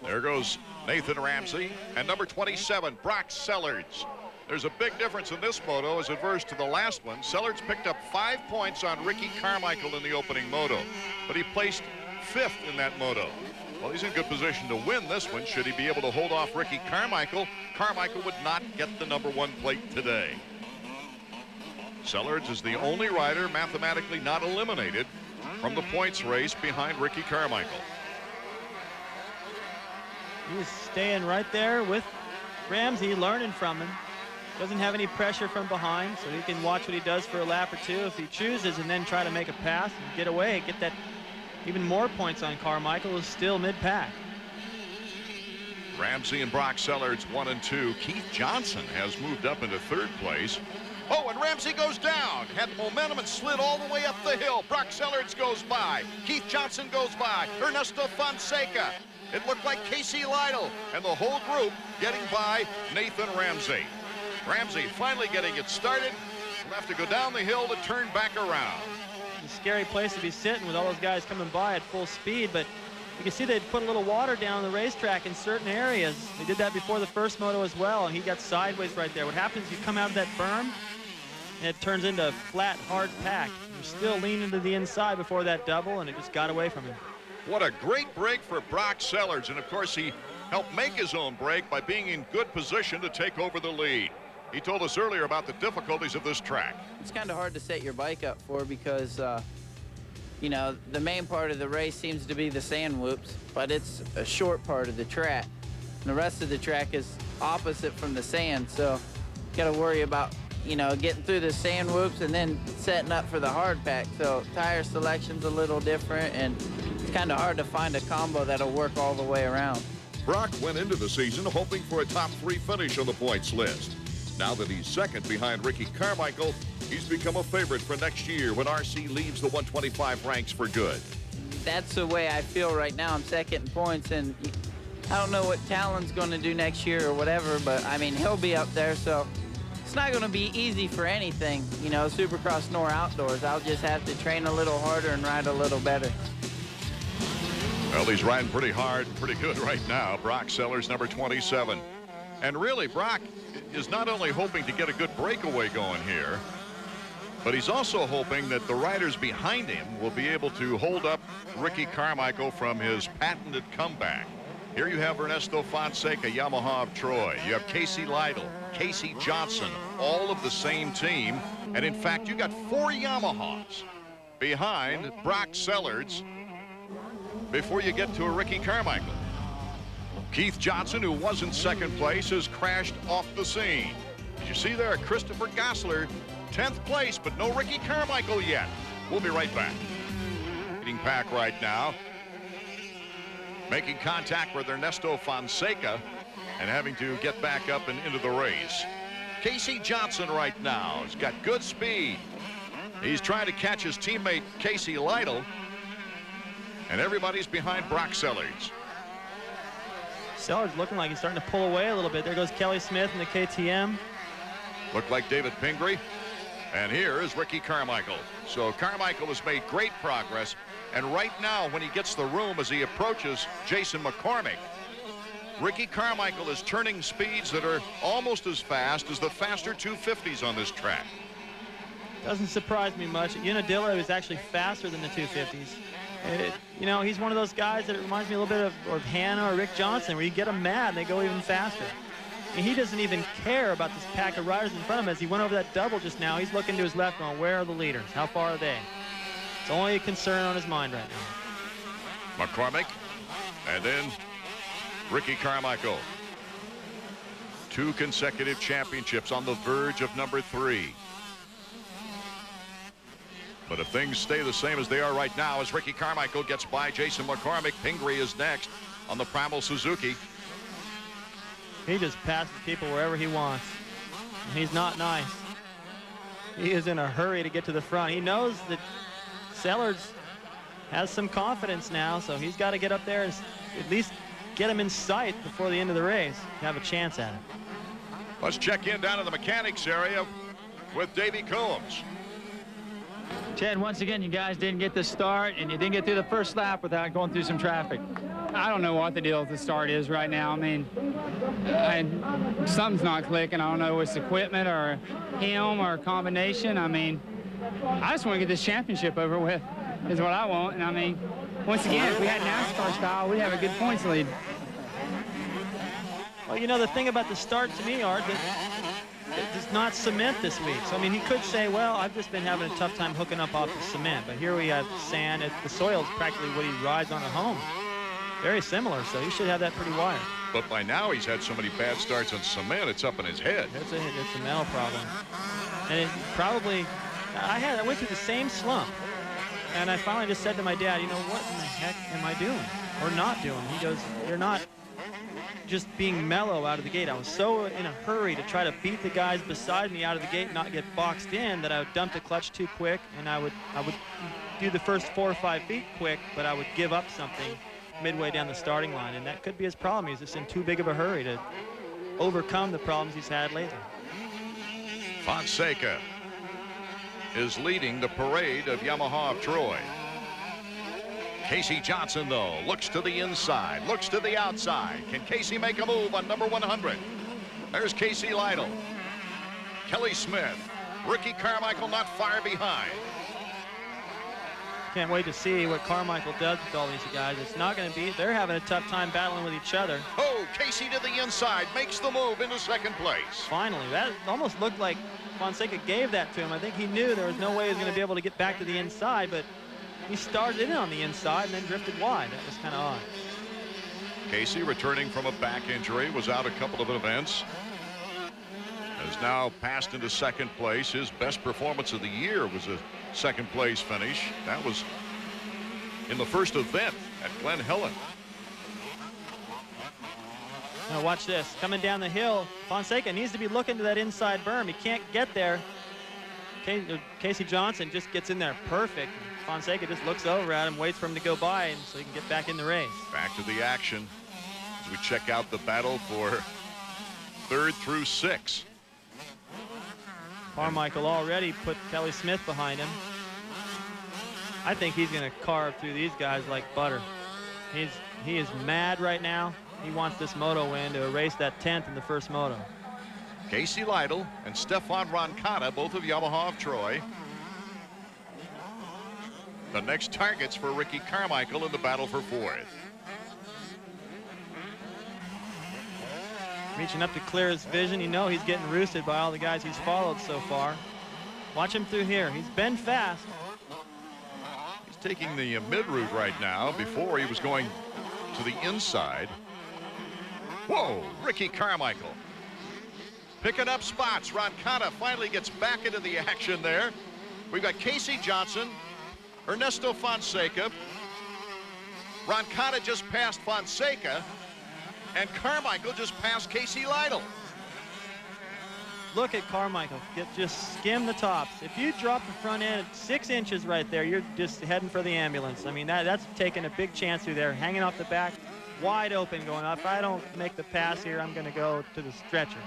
A: There goes Nathan Ramsey, and number 27, Brock Sellards. There's a big difference in this moto as adverse to the last one. Sellards picked up 5 points on Ricky Carmichael in the opening moto, but he placed 5th in that moto. Well, he's in good position to win this one. Should he be able to hold off Ricky Carmichael, Carmichael would not get the number 1 plate today. Sellards is the only rider mathematically not eliminated from the points race behind Ricky Carmichael.
C: He's staying right there with Ramsey, learning from him. Doesn't have any pressure from behind, so he can watch what he does for a lap or two if he chooses, and then try to make a pass and get away, get that even more points on Carmichael, who's still mid-pack.
A: Ramsey and Brock Sellards 1 and 2. Keith Johnson has moved up into 3rd place. Oh, and Ramsey goes down. Had momentum and slid all the way up the hill. Brock Sellards goes by. Keith Johnson goes by. Ernesto Fonseca. It looked like Casey Lytle and the whole group getting by Nathan Ramsey. Ramsey finally getting it started. Will have to go down the hill to turn back around.
C: It's a scary place to be sitting with all those guys coming by at full speed, but you can see they put a little water down the racetrack in certain areas. They did that before the first moto as well, and he got sideways right there. What happens is you come out of that berm, and it turns into a flat, hard pack. You're still leaning to the inside before that double, and it just got away from him.
A: What a great break for Brock Sellards, and of course he helped make his own break by being in good position to take over the lead. He told us earlier about the difficulties of this track.
J: It's kind of hard to set your bike up for because, you know, the main part of the race seems to be the sand whoops, but it's a short part of the track. And the rest of the track is opposite from the sand, so you got to worry about, you know, getting through the sand whoops and then setting up for the hard pack. So tire selection's a little different, and it's kind of hard to find a combo that'll work all the way around.
A: Brock went into the season hoping for a top 3 finish on the points list. Now that he's second behind Ricky Carmichael, he's become a favorite for next year when RC leaves the 125 ranks for good.
J: That's the way I feel right now. I'm second in points, and I don't know what Talon's going to do next year or whatever, but I mean, he'll be up there, so it's not going to be easy for anything, you know, Supercross nor outdoors. I'll just have to train a little harder and ride a little better.
A: Well, he's riding pretty hard, pretty good right now. Brock Sellards, number 27. And really, Brock is not only hoping to get a good breakaway going here, but he's also hoping that the riders behind him will be able to hold up Ricky Carmichael from his patented comeback. Here you have Ernesto Fonseca, Yamaha of Troy. You have Casey Lytle, Casey Johnson, all of the same team. And in fact, you got 4 Yamahas behind Brock Sellards before you get to a Ricky Carmichael. Keith Johnson, who was in second place, has crashed off the scene. As you see there, Christopher Gossler, 10th place, but no Ricky Carmichael yet. We'll be right back. Leading pack right now. Making contact with Ernesto Fonseca and having to get back up and into the race. Casey Johnson right now has got good speed. He's trying to catch his teammate Casey Lytle, and everybody's behind Brock Sellards.
C: Sellards looking like he's starting to pull away a little bit. There goes Kelly Smith in the KTM.
A: Looked like David Pingree. And here is Ricky Carmichael. So Carmichael has made great progress. And right now, when he gets the room as he approaches Jason McCormick, Ricky Carmichael is turning speeds that are almost as fast as the faster 250s on this track.
C: Doesn't surprise me much. Unadilla is actually faster than the 250s. You know, he's one of those guys that reminds me a little bit of Hannah or Rick Johnson, where you get them mad and they go even faster. And he doesn't even care about this pack of riders in front of him. As he went over that double just now, he's looking to his left going, where are the leaders? How far are they? It's only a concern on his mind right now.
A: McCormick, and then Ricky Carmichael. 2 consecutive championships, on the verge of number 3. But if things stay the same as they are right now, as Ricky Carmichael gets by Jason McCormick, Pingree is next on the Pramel Suzuki.
C: He just passes people wherever he wants. And he's not nice. He is in a hurry to get to the front. He knows that Sellers has some confidence now, so he's got to get up there and at least get him in sight before the end of the race, have a chance at it.
A: Let's check in down in the mechanics area with Davey Combs.
B: Ted, once again, you guys didn't get the start, and you didn't get through the first lap without going through some traffic.
K: I don't know what the deal with the start is right now. I mean, something's not clicking. I don't know if it's equipment or him or a combination. I mean, I just want to get this championship over with is what I want. And I mean, once again, if we had NASCAR style, we'd have a good points lead.
C: Well, you know, the thing about the start to me, Art, that it does not cement this week. So, I mean, he could say, well, I've just been having a tough time hooking up off the cement. But here we have sand. The soil is practically what he rides on at home. Very similar, so he should have that pretty wired.
A: But by now he's had so many bad starts on cement, it's up in his head.
C: It's a mental problem. And it probably, I went through the same slump. And I finally just said to my dad, you know, what in the heck am I doing or not doing? He goes, you're not just being mellow out of the gate. I was so in a hurry to try to beat the guys beside me out of the gate, not get boxed in, that I would dump the clutch too quick, and I would do the first 4 or 5 feet quick, but I would give up something midway down the starting line, and that could be his problem. He's just in too big of a hurry to overcome the problems he's had lately.
A: Fonseca is leading the parade of Yamaha of Troy. Casey Johnson, though, looks to the inside, looks to the outside. Can Casey make a move on number 100? There's Casey Lytle. Kelly Smith. Ricky Carmichael not far behind.
C: Can't wait to see what Carmichael does with all these guys. It's not going to be, they're having a tough time battling with each other.
A: Oh, Casey to the inside, makes the move into second place.
C: Finally, that almost looked like Fonseca gave that to him. I think he knew there was no way he was going to be able to get back to the inside, but he started in on the inside and then drifted wide. That was kind of odd.
A: Casey, returning from a back injury, was out a couple of events. Has now passed into second place. His best performance of the year was a second place finish. That was in the first event at Glen Helen.
C: Now watch this. Coming down the hill, Fonseca needs to be looking to that inside berm. He can't get there. Casey Johnson just gets in there perfect. Fonseca just looks over at him, waits for him to go by, and so he can get back in the race.
A: Back to the action as we check out the battle for 3rd through 6.
C: Carmichael already put Kelly Smith behind him. I think he's going to carve through these guys like butter. He is mad right now. He wants this moto win to erase that 10th in the first moto.
A: Casey Lytle and Stefan Roncada, both of Yamaha of Troy. The next targets for Ricky Carmichael in the battle for 4th.
C: Reaching up to clear his vision. You know he's getting roosted by all the guys he's followed so far. Watch him through here. He's been fast.
A: He's taking the mid route right now. Before he was going to the inside. Whoa, Ricky Carmichael picking up spots. Roncada finally gets back into the action there. We've got Casey Johnson, Ernesto Fonseca. Roncada just passed Fonseca, and Carmichael just passed Casey Lytle.
C: Look at Carmichael. Just skim the tops. If you drop the front end 6 inches right there, you're just heading for the ambulance. I mean, that's taking a big chance through there, hanging off the back, wide open, going, if I don't make the pass here, I'm going to go to the stretcher.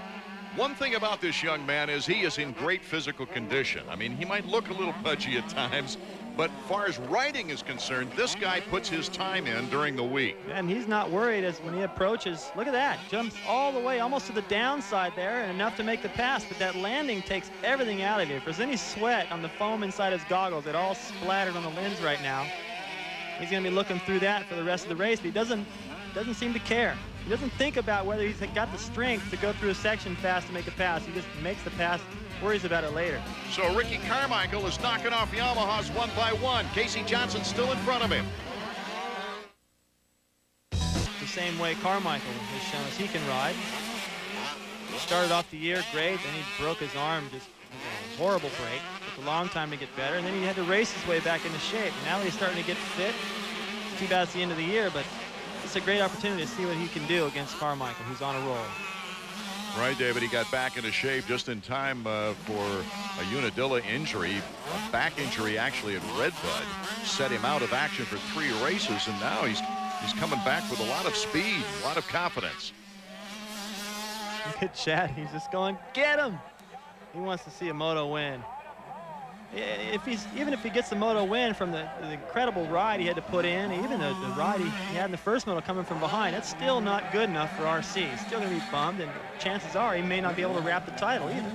A: One thing about this young man is he is in great physical condition. I mean, he might look a little pudgy at times, but as far as riding is concerned, this guy puts his time in during the week.
C: And he's not worried as when he approaches. Look at that. Jumps all the way almost to the downside there and enough to make the pass, but that landing takes everything out of you. If there's any sweat on the foam inside his goggles, it all splattered on the lens right now. He's going to be looking through that for the rest of the race, but he doesn't seem to care. He doesn't think about whether he's got the strength to go through a section fast to make a pass. He just makes the pass, worries about it later.
A: So Ricky Carmichael is knocking off Yamahas one by one. Casey Johnson still in front of him.
C: The same way Carmichael has shown us he can ride. He started off the year great, then he broke his arm, just a horrible break. Took a long time to get better, and then he had to race his way back into shape. Now he's starting to get fit. It's too bad it's the end of the year, but it's a great opportunity to see what he can do against Carmichael, who's on a roll.
A: Right, David, he got back into shape just in time for a Unadilla injury, a back injury actually at Redbud, set him out of action for 3 races, and now he's coming back with a lot of speed, a lot of confidence.
C: Look at Chad, he's just going, get him! He wants to see a moto win. Even if he gets the moto win from the incredible ride he had to put in, even the ride he had in the first moto coming from behind, that's still not good enough for RC. He's still going to be bummed, and chances are he may not be able to wrap the title either.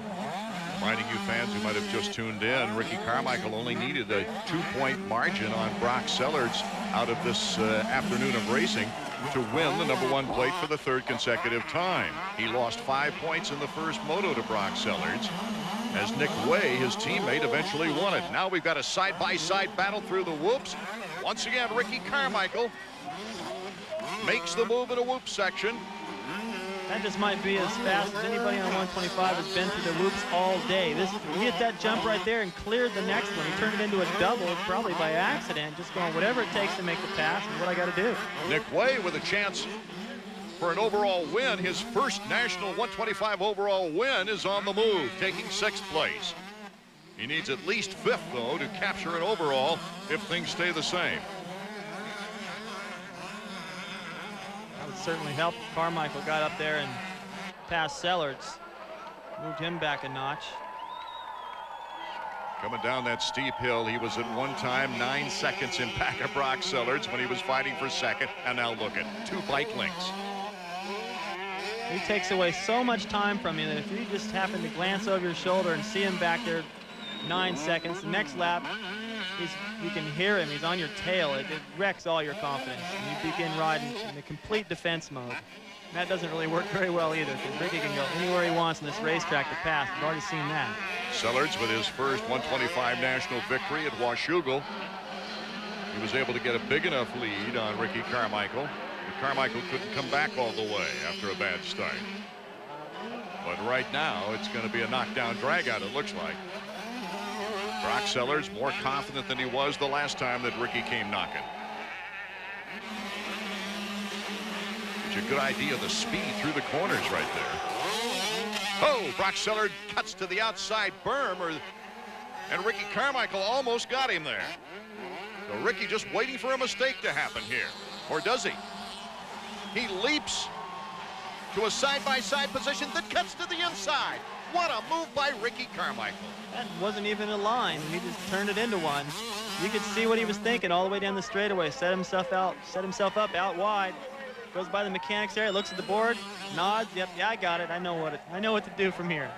A: Reminding you fans who might have just tuned in, Ricky Carmichael only needed a 2-point margin on Brock Sellards out of this afternoon of racing to win the #1 plate for the 3rd consecutive time. He lost 5 points in the first moto to Brock Sellards, as Nick Way, his teammate, eventually won it. Now we've got a side-by-side battle through the whoops. Once again, Ricky Carmichael makes the move in a whoop section.
C: That just might be as fast as anybody on 125 has been through the whoops all day. He hit that jump right there and cleared the next one. He turned it into a double, probably by accident, just going whatever it takes to make the pass is what I got to do.
A: Nick Way with a chance for an overall win. His first national 125 overall win is on the move, taking 6th place. He needs at least 5th, though, to capture an overall if things stay the same.
C: That would certainly help if Carmichael got up there and passed Sellards. Moved him back a notch.
A: Coming down that steep hill, he was at one time 9 seconds in back of Brock Sellards when he was fighting for 2nd, and now look at 2 bike lengths.
C: He takes away so much time from you that if you just happen to glance over your shoulder and see him back there 9 seconds, the next lap, you can hear him. He's on your tail. It wrecks all your confidence. And you begin riding in the complete defense mode. And that doesn't really work very well either, because Ricky can go anywhere he wants in this racetrack to pass. We've already seen that.
A: Sellards with his first 125 national victory at Washougal. He was able to get a big enough lead on Ricky Carmichael. Carmichael couldn't come back all the way after a bad start. But right now, it's going to be a knockdown drag-out, it looks like. Brock Sellards more confident than he was the last time that Ricky came knocking. It's a good idea of the speed through the corners right there. Oh, Brock Sellards cuts to the outside berm, and Ricky Carmichael almost got him there. So Ricky just waiting for a mistake to happen here. Or does he? He leaps to a side-by-side position that cuts to the inside. What a move by Ricky Carmichael.
C: That wasn't even a line. He just turned it into one. You could see what he was thinking all the way down the straightaway. Set himself up out wide. Goes by the mechanics area, looks at the board, nods. Yep, yeah, I got it. I know what to do from here.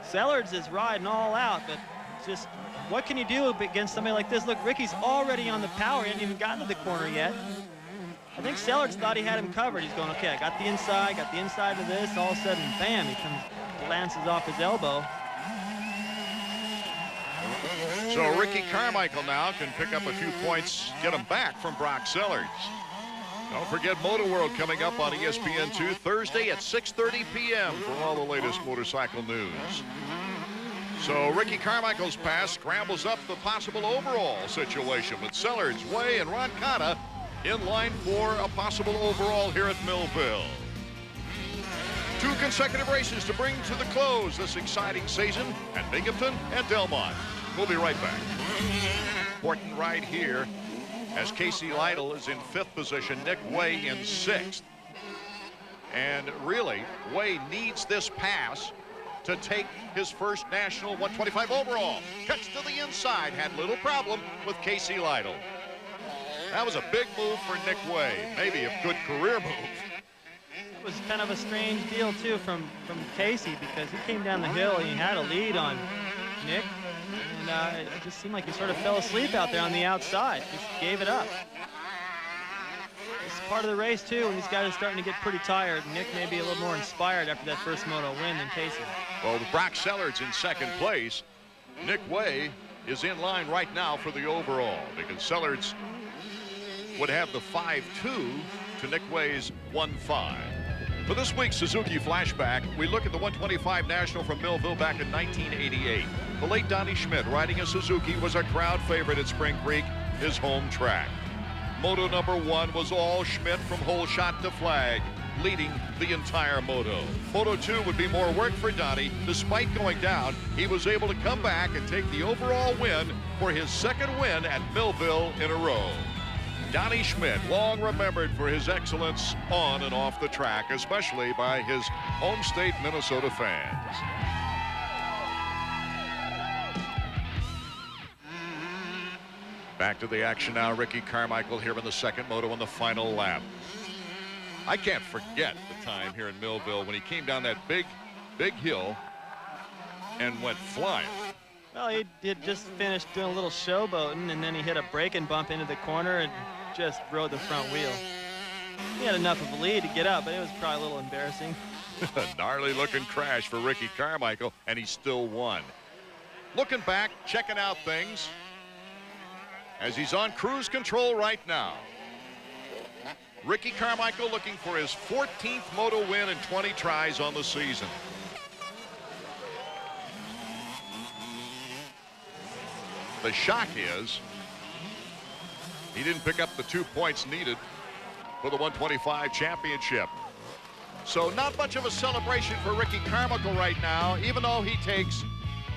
C: Sellards is riding all out, but just what can you do against somebody like this? Look, Ricky's already on the power. He hasn't even gotten to the corner yet. I think Sellards thought he had him covered. He's going, okay, I got the inside of this. All of a sudden, bam, he glances off his elbow.
A: So Ricky Carmichael now can pick up a few points, get him back from Brock Sellards. Don't forget Moto World coming up on ESPN2 Thursday at 6:30 p.m. for all the latest motorcycle news. So Ricky Carmichael's pass scrambles up the possible overall situation with Sellards, Way, and Ron Cotta in line for a possible overall here at Millville. 2 consecutive races to bring to the close this exciting season at Binghamton and Delmont. We'll be right back. Important ride here as Casey Lytle is in 5th position, Nick Way in 6th. And really, Way needs this pass to take his first national 125 overall. Cuts to the inside, had little problem with Casey Lytle. That was a big move for Nick Way, maybe a good career move.
C: It was kind of a strange deal, too, from Casey, because he came down the hill and he had a lead on Nick. And it just seemed like he sort of fell asleep out there on the outside. Just gave it up. It's part of the race, too, and these guys are starting to get pretty tired. Nick may be a little more inspired after that first moto win than Casey.
A: Well, with Brock Sellards in second place, Nick Way is in line right now for the overall, because Sellards would have the 5-2 to Nick Way's 1-5. For this week's Suzuki Flashback, we look at the 125 National from Millville back in 1988. The late Donnie Schmidt, riding a Suzuki, was a crowd favorite at Spring Creek, his home track. Moto number 1 was all Schmidt from hole shot to flag, leading the entire moto. Moto 2 would be more work for Donnie. Despite going down, he was able to come back and take the overall win for his second win at Millville in a row. Donnie Schmidt, long remembered for his excellence on and off the track, especially by his home state Minnesota fans. Back to the action now. Ricky Carmichael here in the second moto on the final lap. I can't forget the time here in Millville when he came down that big hill and went flying.
C: Well, he did just finish doing a little showboating, and then he hit a braking bump into the corner and just rode the front wheel. He had enough of a lead to get up, but it was probably a little embarrassing.
A: A gnarly looking crash for Ricky Carmichael, and he still won. Looking back, checking out things as he's on cruise control right now. Ricky Carmichael looking for his 14th moto win and 20 tries on the season. The shock is he didn't pick up the 2 points needed for the 125 championship. So not much of a celebration for Ricky Carmichael right now, even though he takes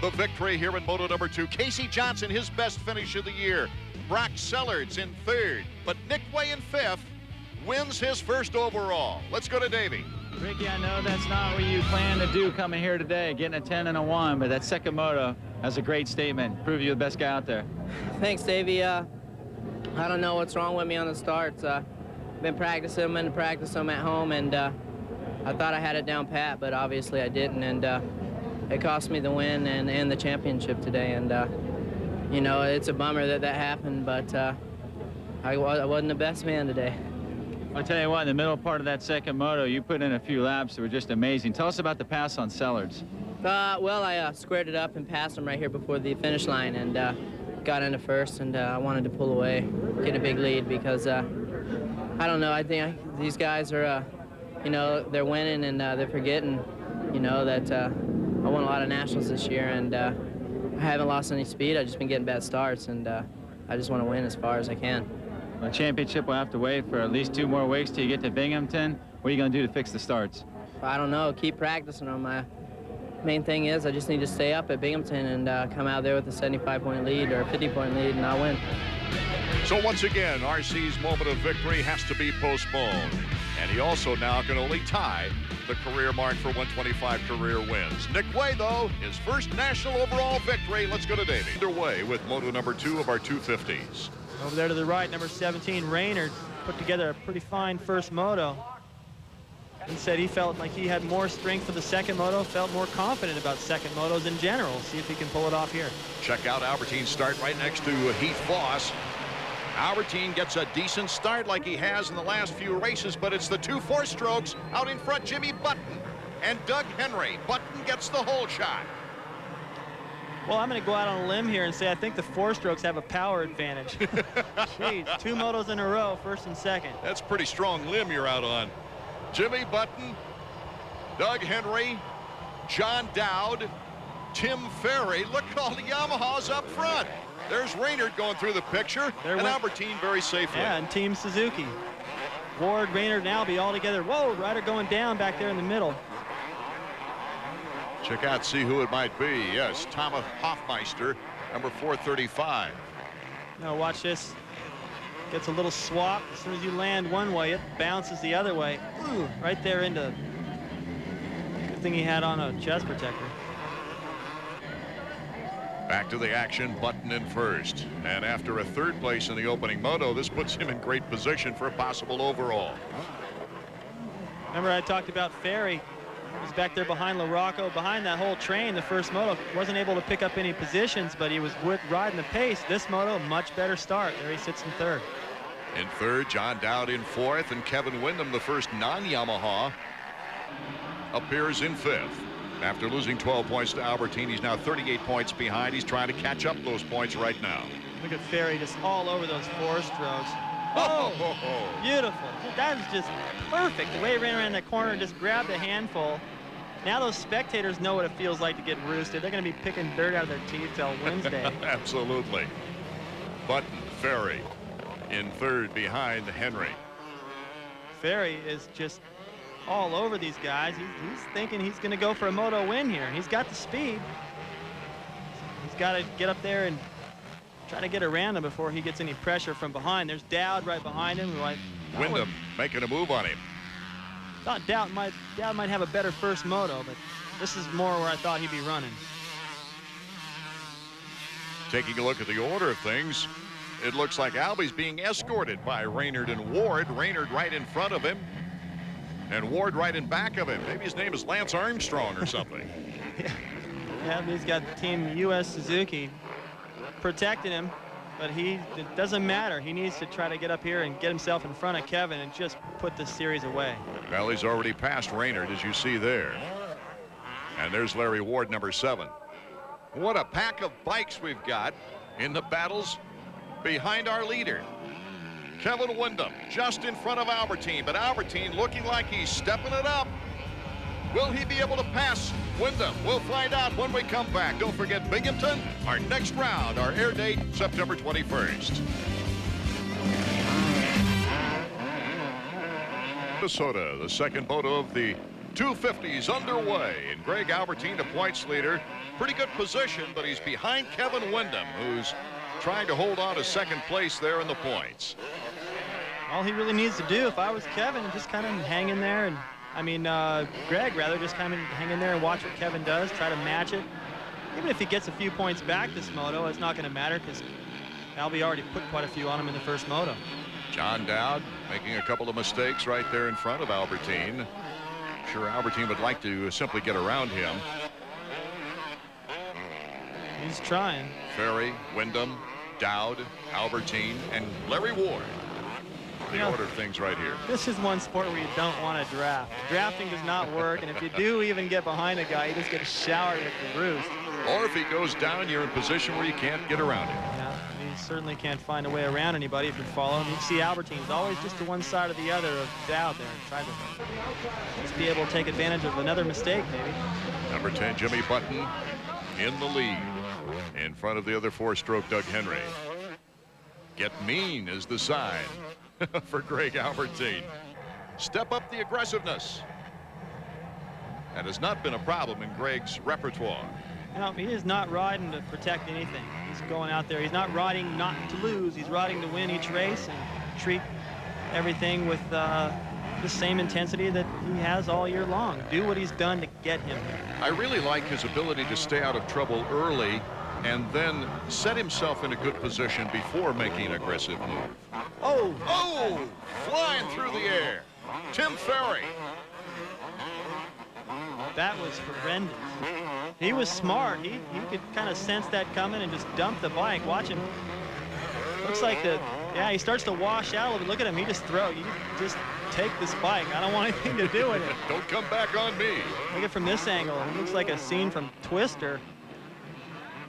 A: the victory here in moto number 2. Casey Johnson, his best finish of the year. Brock Sellards in third, but Nick Way in fifth, wins his first overall. Let's go to Davey.
B: Ricky, I know that's not what you plan to do coming here today, getting a 10 and a 1, but that second moto, that's a great statement. Prove you're the best guy out there.
E: Thanks, Davey. I don't know what's wrong with me on the starts. Been practicing them and practice them at home, and I thought I had it down pat, but obviously I didn't, and it cost me the win and the championship today. And you know, it's a bummer that that happened, but I wasn't the best man today.
B: I'll tell you what, in the middle part of that second moto, you put in a few laps that were just amazing. Tell us about the pass on Sellards.
E: Well, I squared it up and passed him right here before the finish line, and got into first, and I wanted to pull away, get a big lead, because I don't know, I think these guys are, you know, they're winning, and they're forgetting, you know, that I won a lot of nationals this year, and I haven't lost any speed. I've just been getting bad starts, and I just want to win as far as I can.
B: The championship will have to wait for at least 2 more weeks till you get to Binghamton. What are you going to do to fix the starts?
E: I don't know. Keep practicing them. My main thing is I just need to stay up at Binghamton and come out there with a 75-point lead or a 50-point lead, and I'll win.
A: So once again, RC's moment of victory has to be postponed. And he also now can only tie the career mark for 125 career wins. Nick Way, though, his first national overall victory. Let's go to Davey. Underway with moto number 2 of our 250s.
C: Over there to the right, number 17, Raynard, put together a pretty fine first moto. He said he felt like he had more strength for the second moto, felt more confident about second motos in general. See if he can pull it off here.
A: Check out Albertine's start right next to Heath Voss. Albertine gets a decent start like he has in the last few races, but it's the 2 4-strokes out in front, Jimmy Button and Doug Henry. Button gets the hole shot.
C: Well, I'm going to go out on a limb here and say I think the 4-strokes have a power advantage. Jeez, 2 motos in a row, first and second.
A: That's a pretty strong limb you're out on. Jimmy Button, Doug Henry, John Dowd, Tim Ferry. Look at all the Yamahas up front. There's Raynard going through the picture, and Albertine very safely.
C: Yeah, and Team Suzuki. Ward, Raynard, and Albie all together. Whoa, Ryder going down back there in the middle.
A: Check out, see who it might be. Yes, Thomas Hoffmeister, number 435.
C: Now watch this. Gets a little swap. As soon as you land one way, it bounces the other way. Ooh, right there into. Good thing he had on a chest protector.
A: Back to the action, Button in first. And after a 3rd place in the opening moto, this puts him in great position for a possible overall.
C: Remember I talked about Ferry was back there behind LaRocco, behind that whole train. The first moto wasn't able to pick up any positions, but he was riding the pace. This moto, much better start. There he sits in third.
A: In third, John Dowd in fourth, and Kevin Windham, the first non-Yamaha, appears in fifth. After losing 12 points to Albertine, he's now 38 points behind. He's trying to catch up those points right now.
C: Look at Ferry just all over those four strokes. Oh, beautiful. That is just perfect. The way he ran around that corner, just grabbed a handful. Now those spectators know what it feels like to get roosted. They're going to be picking dirt out of their teeth till Wednesday.
A: Absolutely. Button, Ferry in third behind Henry.
C: Ferry is just all over these guys. He's thinking he's going to go for a moto win here. He's got the speed. He's got to get up there and try to get around him before he gets any pressure from behind. There's Dowd right behind him.
A: Windham making a move on him.
C: Thought Dowd might have a better first moto, but this is more where I thought he'd be running.
A: Taking a look at the order of things, it looks like Albie's being escorted by Raynard and Ward. Raynard right in front of him, and Ward right in back of him. Maybe his name is Lance Armstrong or something.
C: Yeah, he's got Team US Suzuki protecting him, but it doesn't matter. He needs to try to get up here and get himself in front of Kevin and just put this series away.
A: Well, he's already passed Raynard, as you see there. And there's Larry Ward, number 7. What a pack of bikes we've got in the battles behind our leader. Kevin Windham just in front of Albertine, but Albertine looking like he's stepping it up. Will he be able to pass Windham? We'll find out when we come back. Don't forget Binghamton, our next round, our air date, September 21st. Minnesota, the second moto of the 250s underway, and Greg Albertine, the points leader. Pretty good position, but he's behind Kevin Windham, who's trying to hold on to second place there in the points.
C: All he really needs to do, if I was Kevin, just kind of hang in there, and Greg rather, just kind of hang in there and watch what Kevin does, try to match it. Even if he gets a few points back this moto, it's not going to matter because Albie already put quite a few on him in the first moto.
A: John Dowd making a couple of mistakes right there in front of Albertine. Sure, Albertine would like to simply get around him.
C: He's trying.
A: Ferry, Windham, Dowd, Albertine, and Larry Ward. The order of things right here.
C: This is one sport where you don't want to draft. Drafting does not work, and if you do even get behind a guy, you just get showered with the roost.
A: Or if he goes down, you're in position where you can't get around him.
C: Yeah, you certainly can't find a way around anybody if you follow him. You see Albertine's always just to one side or the other of Dowd there, trying to just be able to take advantage of another mistake, maybe.
A: Number 10, Jimmy Button in the lead, in front of the other four-stroke Doug Henry. Get mean is the sign for Greg Albertine. Step up the aggressiveness. That has not been a problem in Greg's repertoire.
C: No, he is not riding to protect anything. He's going out there. He's not riding not to lose. He's riding to win each race and treat everything with the same intensity that he has all year long. Do what he's done to get him here.
A: I really like his ability to stay out of trouble early and then set himself in a good position before making an aggressive move. Oh, flying through the air. Tim Ferry.
C: That was horrendous. He was smart. He could kind of sense that coming and just dump the bike. Watch him. Looks like he starts to wash out a little bit. Look at him. He just throws. You just take this bike. I don't want anything to do with it.
A: Don't come back on me.
C: Look at it from this angle. It looks like a scene from Twister.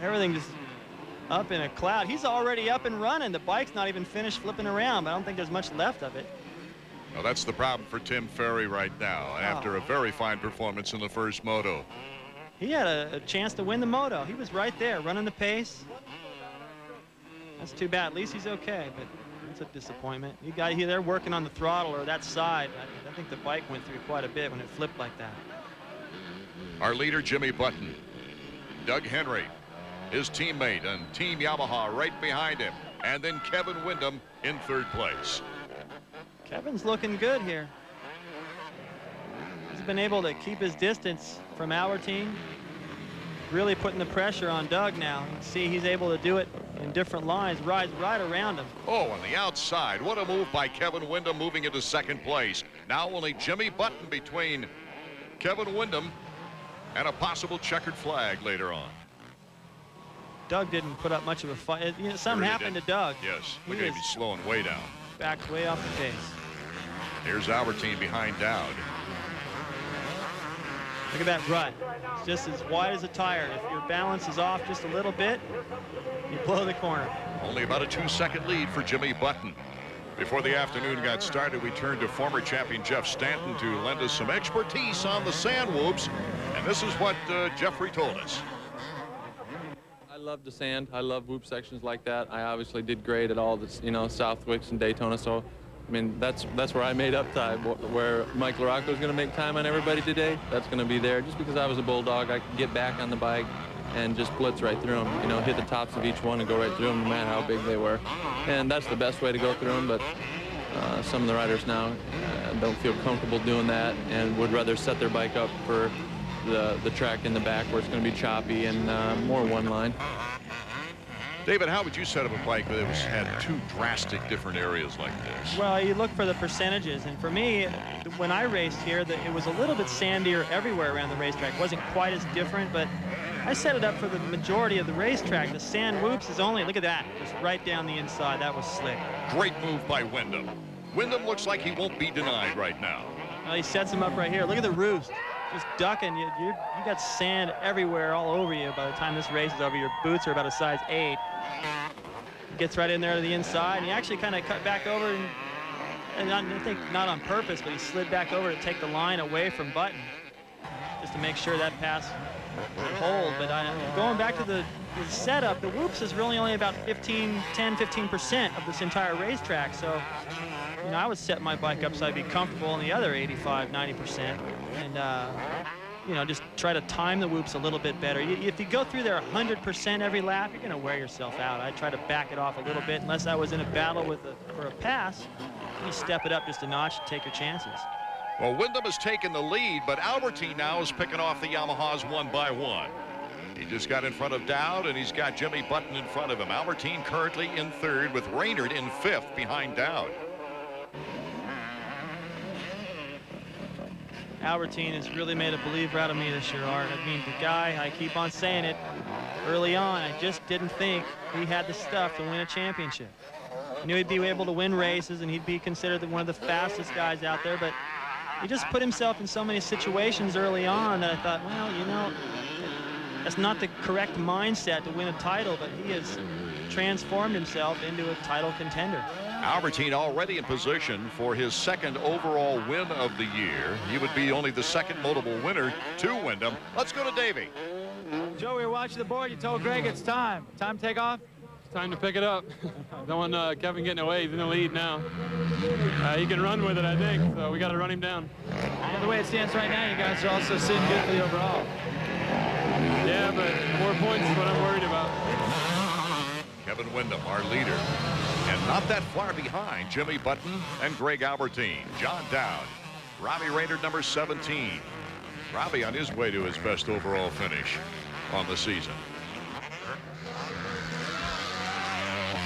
C: Everything just up in a cloud. He's already up and running. The bike's not even finished flipping around, but I don't think there's much left of it.
A: Well, that's the problem for Tim Ferry right now after a very fine performance in the first moto.
C: He had a chance to win the moto. He was right there running the pace. That's too bad. At least he's okay, but it's a disappointment. You got they're working on the throttle or that side. I think the bike went through quite a bit when it flipped like that.
A: Our leader, Jimmy Button. Doug Henry, his teammate, and Team Yamaha right behind him. And then Kevin Windham in third place.
C: Kevin's looking good here. He's been able to keep his distance from Albertine. Really putting the pressure on Doug now. You can see he's able to do it in different lines, rides right around him.
A: Oh, on the outside. What a move by Kevin Windham moving into second place. Now only Jimmy Button between Kevin Windham, and a possible checkered flag later on.
C: Doug didn't put up much of a fight. You know, something happened to Doug.
A: Yes,
C: He
A: look at him,
C: was
A: he's slowing way down.
C: backed way off the pace.
A: Here's Albertine behind Dowd.
C: Look at that rut. It's just as wide as a tire. If your balance is off just a little bit, you blow the corner.
A: Only about a 2-second lead for Jimmy Button. Before the afternoon got started, we turned to former champion Jeff Stanton to lend us some expertise on the sand whoops. And this is what Jeffrey told us.
L: I love the sand. I love whoop sections like that. I obviously did great at all this, you know, Southwicks and Daytona. So, I mean, that's where I made up time. Where Mike LaRocco is going to make time on everybody today, that's going to be there. Just because I was a bulldog, I could get back on the bike and just blitz right through them. You know, hit the tops of each one and go right through them, no matter how big they were. And that's the best way to go through them. But some of the riders now don't feel comfortable doing that and would rather set their bike up for the track in the back where it's going to be choppy and more one line.
A: David, how would you set up a bike that had two drastic different areas like this?
C: Well, you look for the percentages, and for me, when I raced here, it was a little bit sandier everywhere around the racetrack. It wasn't quite as different, but I set it up for the majority of the racetrack. The sand whoops is only, look at that, just right down the inside. That was slick.
A: Great move by Windham. Windham looks like he won't be denied right now.
C: Well, he sets him up right here. Look at the roost. Just ducking. You got sand everywhere all over you by the time this race is over. Your boots are about a size 8. He gets right in there to the inside, and he actually kind of cut back over, and I think not on purpose, but he slid back over to take the line away from Button, just to make sure that pass would hold. But going back to the setup, the whoops is really only about 10-15% of this entire racetrack. So, you know, I would set my bike up so I'd be comfortable in the other 85-90%, and you know, just try to time the whoops a little bit better. If you go through there 100% every lap, you're going to wear yourself out. I try to back it off a little bit, unless I was in a battle for a pass. You step it up just a notch and take your chances.
A: Well, Windham has taken the lead, but Albertine now is picking off the Yamahas one by one. He just got in front of Dowd, and he's got Jimmy Button in front of him. Albertine currently in third, with Raynard in fifth behind Dowd.
C: Albertine has really made a believer out of me this year, Art. I mean, the guy, I keep on saying it, early on, I just didn't think he had the stuff to win a championship. I knew he'd be able to win races, and he'd be considered one of the fastest guys out there, but he just put himself in so many situations early on that I thought, well, you know, that's not the correct mindset to win a title, but he has transformed himself into a title contender.
A: Albertine already in position for his second overall win of the year. He would be only the second notable winner to Windham. Let's go to Davey.
K: Joe, we were watching the board. You told Greg it's time. Time to take off? It's time to pick it up. Don't want Kevin getting away. He's in the lead now. He can run with it, I think, so we got to run him down.
B: And the way it stands right now, you guys are also sitting good for the overall.
K: Yeah, but more points is what I'm worried about.
A: Kevin Windham, our leader. And not that far behind, Jimmy Button and Greg Albertine. John Dowd, Robbie Raynard, number 17. Robbie on his way to his best overall finish on the season.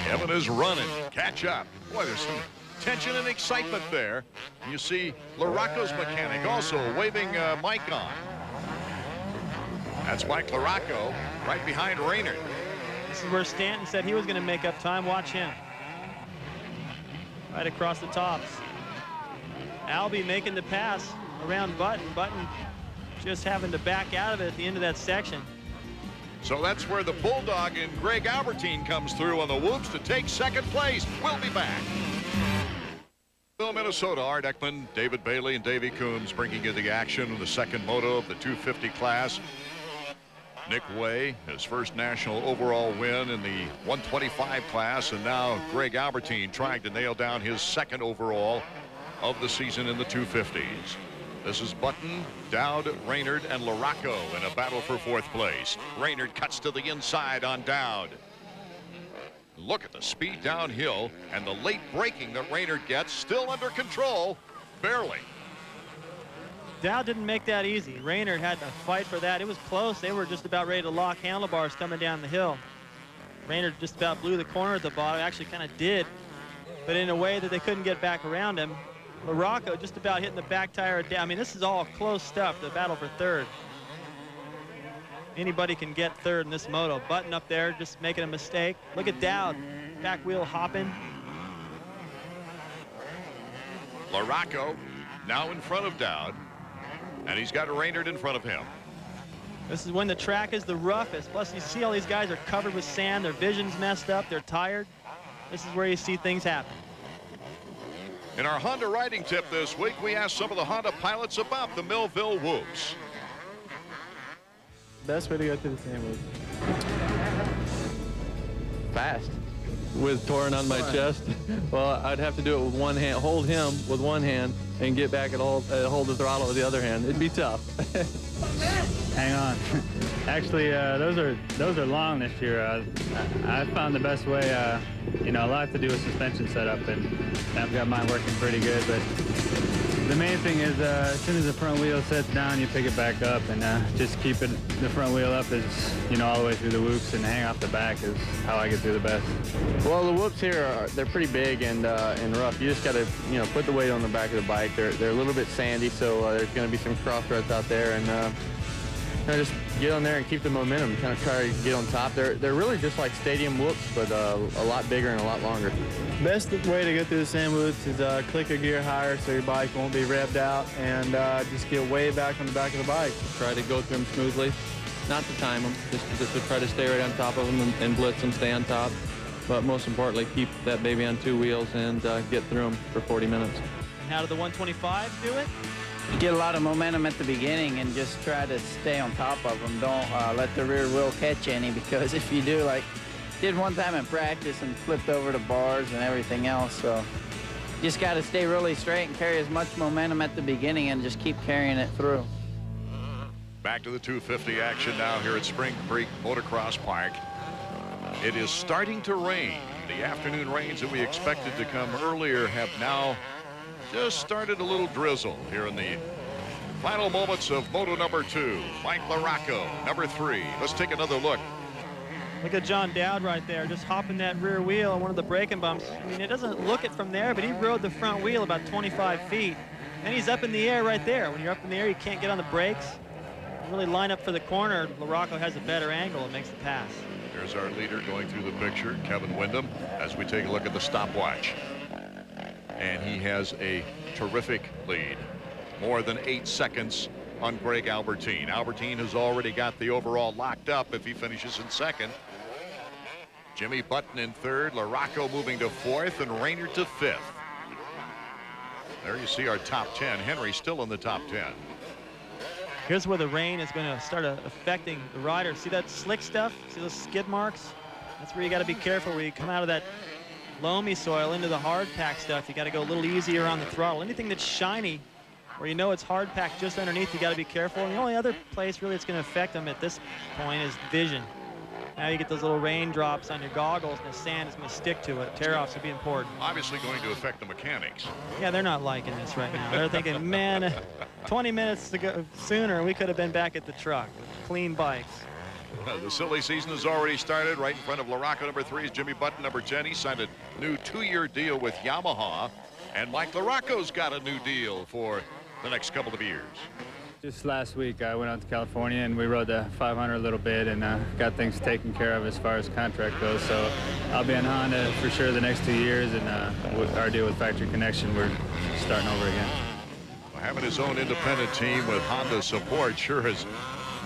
A: Kevin is running. Catch up. Boy, there's some tension and excitement there. You see LaRocco's mechanic also waving Mike on. That's Mike LaRocco right behind Raynard.
C: This is where Stanton said he was going to make up time. Watch him. Right across the tops. Albie making the pass around Button. Button just having to back out of it at the end of that section.
A: So that's where the Bulldog and Greg Albertine comes through on the whoops to take second place. We'll be back. Millville, Minnesota, Art Ekman, David Bailey, and Davey Coombs bringing you the action in the second moto of the 250 class. Nick Way, his first national overall win in the 125 class, and now Greg Albertine trying to nail down his second overall of the season in the 250s. This is Button, Dowd, Raynard, and LaRocco in a battle for fourth place. Raynard cuts to the inside on Dowd. Look at the speed downhill and the late braking that Raynard gets, still under control, barely.
C: Dowd didn't make that easy. Raynard had to fight for that. It was close. They were just about ready to lock handlebars coming down the hill. Raynard just about blew the corner at the bottom. Actually kind of did, but in a way that they couldn't get back around him. LaRocco just about hitting the back tire down. I mean, this is all close stuff, the battle for third. Anybody can get third in this moto. Button up there, just making a mistake. Look at Dowd, back wheel hopping.
A: LaRocco now in front of Dowd, and he's got Raynard in front of him.
C: This is when the track is the roughest. Plus, you see all these guys are covered with sand. Their vision's messed up. They're tired. This is where you see things happen.
A: In our Honda riding tip this week, we asked some of the Honda pilots about the Millville whoops.
I: Best way to go through the sand whoops.
L: Fast. With Torrin on my chest, well, I'd have to do it with one hand, hold him with one hand, and get back and hold the throttle with the other hand. It'd be tough.
K: Hang on. Actually, those are long this year. I found the best way, you know, a lot to do with suspension setup, and I've got mine working pretty good. But the main thing is, as soon as the front wheel sets down, you pick it back up, and just keep the front wheel up is, you know, all the way through the whoops, and hang off the back is how I get through the best.
H: Well, the whoops here they're pretty big and rough. You just got to, you know, put the weight on the back of the bike. They're a little bit sandy, so there's going to be some cross ruts out there, and just get on there and keep the momentum. Kind of try to get on top. They're really just like stadium whoops, but a lot bigger and a lot longer.
I: Best way to go through the sand whoops is click a gear higher so your bike won't be revved out, and just get way back on the back of the bike.
L: Try to go through them smoothly, not to time them, just to try to stay right on top of them and blitz them, stay on top. But most importantly, keep that baby on two wheels and get through them for 40 minutes.
C: And how did the 125 do it?
J: You get a lot of momentum at the beginning and just try to stay on top of them. Don't let the rear wheel catch any, because if you do, like did one time in practice and flipped over the bars and everything else. So you just got to stay really straight and carry as much momentum at the beginning and just keep carrying it through.
A: Back to the 250 action now here at Spring Creek Motocross Park. It is starting to rain. The afternoon rains that we expected to come earlier have now just started a little drizzle here in the final moments of moto number 2. Mike LaRocco, number 3. Let's take another look.
C: Look at John Dowd right there, just hopping that rear wheel on one of the braking bumps. I mean, it doesn't look it from there, but he rode the front wheel about 25 feet. And he's up in the air right there. When you're up in the air, you can't get on the brakes. You really line up for the corner. LaRocco has a better angle and makes the pass.
A: There's our leader going through the picture, Kevin Windham, as we take a look at the stopwatch. And he has a terrific lead. More than 8 seconds on Greg Albertine. Albertine has already got the overall locked up if he finishes in second. Jimmy Button in third, LaRocco moving to fourth, and Raynard to fifth. There you see our top 10. Henry still in the top 10.
C: Here's where the rain is going to start affecting the rider. See that slick stuff? See those skid marks? That's where you got to be careful where you come out of that loamy soil into the hard pack stuff. You got to go a little easier on the throttle. Anything that's shiny, where you know it's hard packed just underneath, you got to be careful. And the only other place really it's going to affect them at this point is vision. Now you get those little raindrops on your goggles, and the sand is going to stick to it. Tear-offs will be important.
A: Obviously going to affect the mechanics.
C: Yeah, they're not liking this right now. They're thinking, man, 20 minutes to go sooner, we could have been back at the truck. Clean bikes.
A: The silly season has already started. Right in front of LaRocco, number 3, is Jimmy Button, number 10. He signed a new 2-year deal with Yamaha. And Mike LaRocco's got a new deal for the next couple of years.
K: Just last week, I went out to California and we rode the 500 a little bit and got things taken care of as far as contract goes. So I'll be on Honda for sure the next 2 years, and our deal with Factory Connection, we're starting over again.
A: Well, having his own independent team with Honda support sure has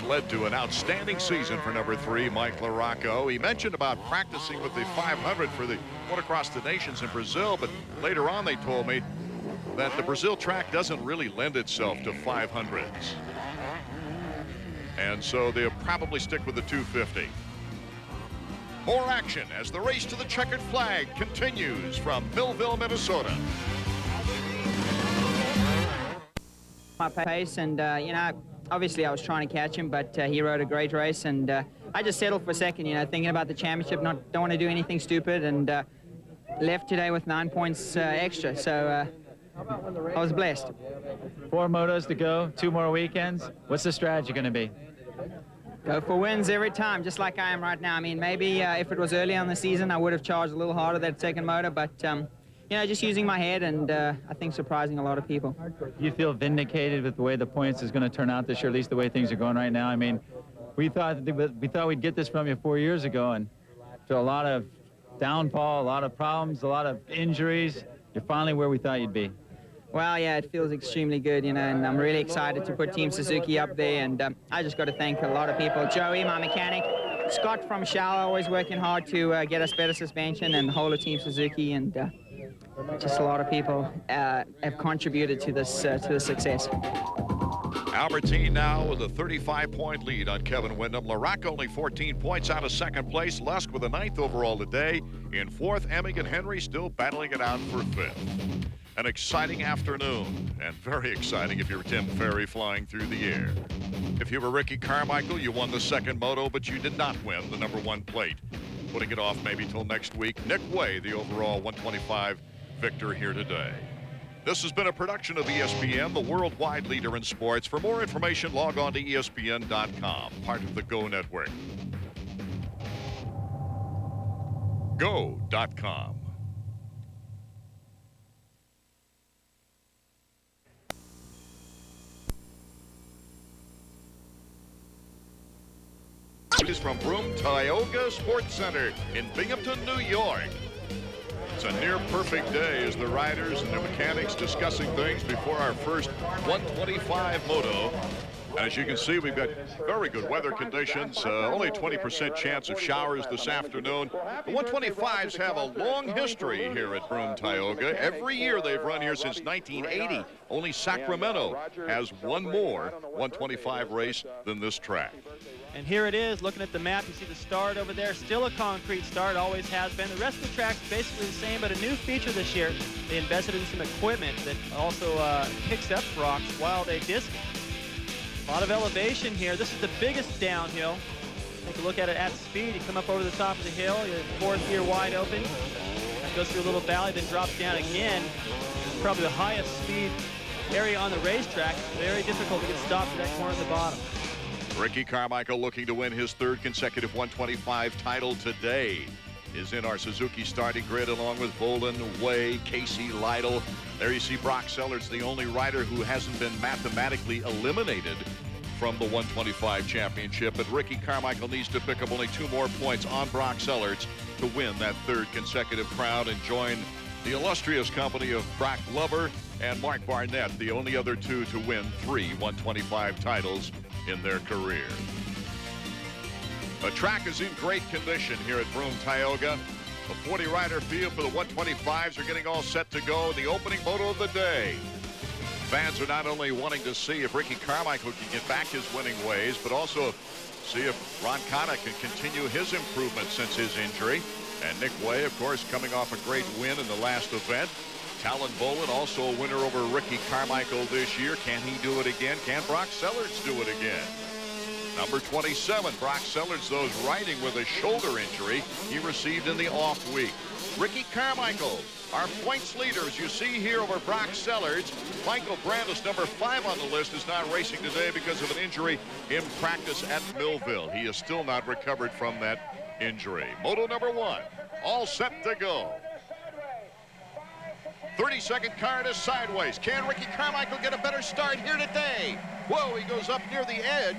A: led to an outstanding season for number 3, Mike LaRocco. He mentioned about practicing with the 500 for the Motocross Nations in Brazil, but later on they told me that the Brazil track doesn't really lend itself to 500s. And so they'll probably stick with the 250. More action as the race to the checkered flag continues from Millville, Minnesota.
J: My pace, and you know, obviously I was trying to catch him, but he rode a great race, and I just settled for second, you know, thinking about the championship, don't want to do anything stupid, and left today with 9 points extra, so I was blessed.
B: 4 motos to go, 2 more weekends. What's the strategy going to be?
J: Go for wins every time, just like I am right now. I mean, maybe if it was early on the season, I would have charged a little harder that second motor, but you
M: you know, just using my head and I think surprising a lot of people.
B: Do you feel vindicated with the way the points is going to turn out this year, at least the way things are going right now? I mean, we thought we'd get this from you 4 years ago, and after a lot of downfall, a lot of problems, a lot of injuries, you're finally where we thought you'd be.
M: Well, yeah, it feels extremely good, you know, and I'm really excited to put Team Suzuki up there, and I just got to thank a lot of people. Joey, my mechanic, Scott from Shell, always working hard to get us better suspension, and the whole of Team Suzuki, and just a lot of people have contributed to this success.
A: Albertine now with a 35-point lead on Kevin Windham. LaRocca only 14 points out of second place. Lusk with a 9th overall today. In 4th, Emig and Henry still battling it out for 5th. An exciting afternoon, and very exciting if you're Tim Ferry flying through the air. If you were Ricky Carmichael, you won the second moto, but you did not win the #1 plate. Putting it off maybe till next week, Nick Way, the overall 125 victor here today. This has been a production of ESPN, the worldwide leader in sports. For more information, log on to ESPN.com, part of the Go Network. Go.com. Is from Broome Tioga Sports Center in Binghamton, New York. It's a near-perfect day as the riders and the mechanics discussing things before our first 125 moto. As you can see, we've got very good weather conditions, only a 20% chance of showers this afternoon. The 125s have a long history here at Broome Tioga. Every year they've run here since 1980. Only Sacramento has one more 125 race than this track.
C: And here it is, looking at the map, you see the start over there, still a concrete start, always has been. The rest of the track's basically the same, but a new feature this year, they invested in some equipment that also picks up rocks while they disc. A lot of elevation here. This is the biggest downhill. Take a look at it at speed. You come up over the top of the hill, your 4th gear wide open. That goes through a little valley, then drops down again. Probably the highest speed area on the racetrack. Very difficult to get stopped at that corner at the bottom.
A: Ricky Carmichael, looking to win his 3rd consecutive 125 title today, is in our Suzuki starting grid along with Bolin, Way, Casey, Lytle. There you see Brock Sellards, the only rider who hasn't been mathematically eliminated from the 125 championship. But Ricky Carmichael needs to pick up only 2 more points on Brock Sellards to win that 3rd consecutive crown and join the illustrious company of Brock Glover and Mark Barnett, the only other 2 to win 3 125 titles in their career. The track is in great condition here at Broome Tioga. The 40-rider field for the 125s are getting all set to go in the opening moto of the day. Fans are not only wanting to see if Ricky Carmichael can get back his winning ways, but also see if Ron Khanna can continue his improvement since his injury. And Nick Way, of course, coming off a great win in the last event. Talon Bolin, also a winner over Ricky Carmichael this year. Can he do it again? Can Brock Sellards do it again? Number 27, Brock Sellards, though, is riding with a shoulder injury he received in the off week. Ricky Carmichael, our points leader, as you see here over Brock Sellards. Michael Brandis, number 5 on the list, is not racing today because of an injury in practice at Millville. He is still not recovered from that injury. Moto number 1, all set to go. 30-second card is sideways. Can Ricky Carmichael get a better start here today? Whoa, he goes up near the edge.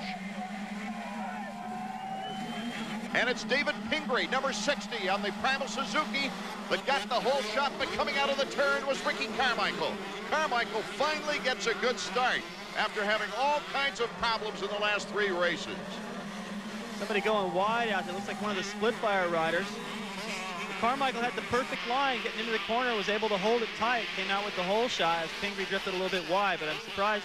A: And it's David Pingree, number 60 on the Primal Suzuki, that got the whole shot, but coming out of the turn was Ricky Carmichael. Carmichael finally gets a good start after having all kinds of problems in the last 3 races.
C: Somebody going wide out there. Looks like one of the split fire riders. Carmichael had the perfect line, getting into the corner, was able to hold it tight, came out with the whole shot as Pingree drifted a little bit wide, but I'm surprised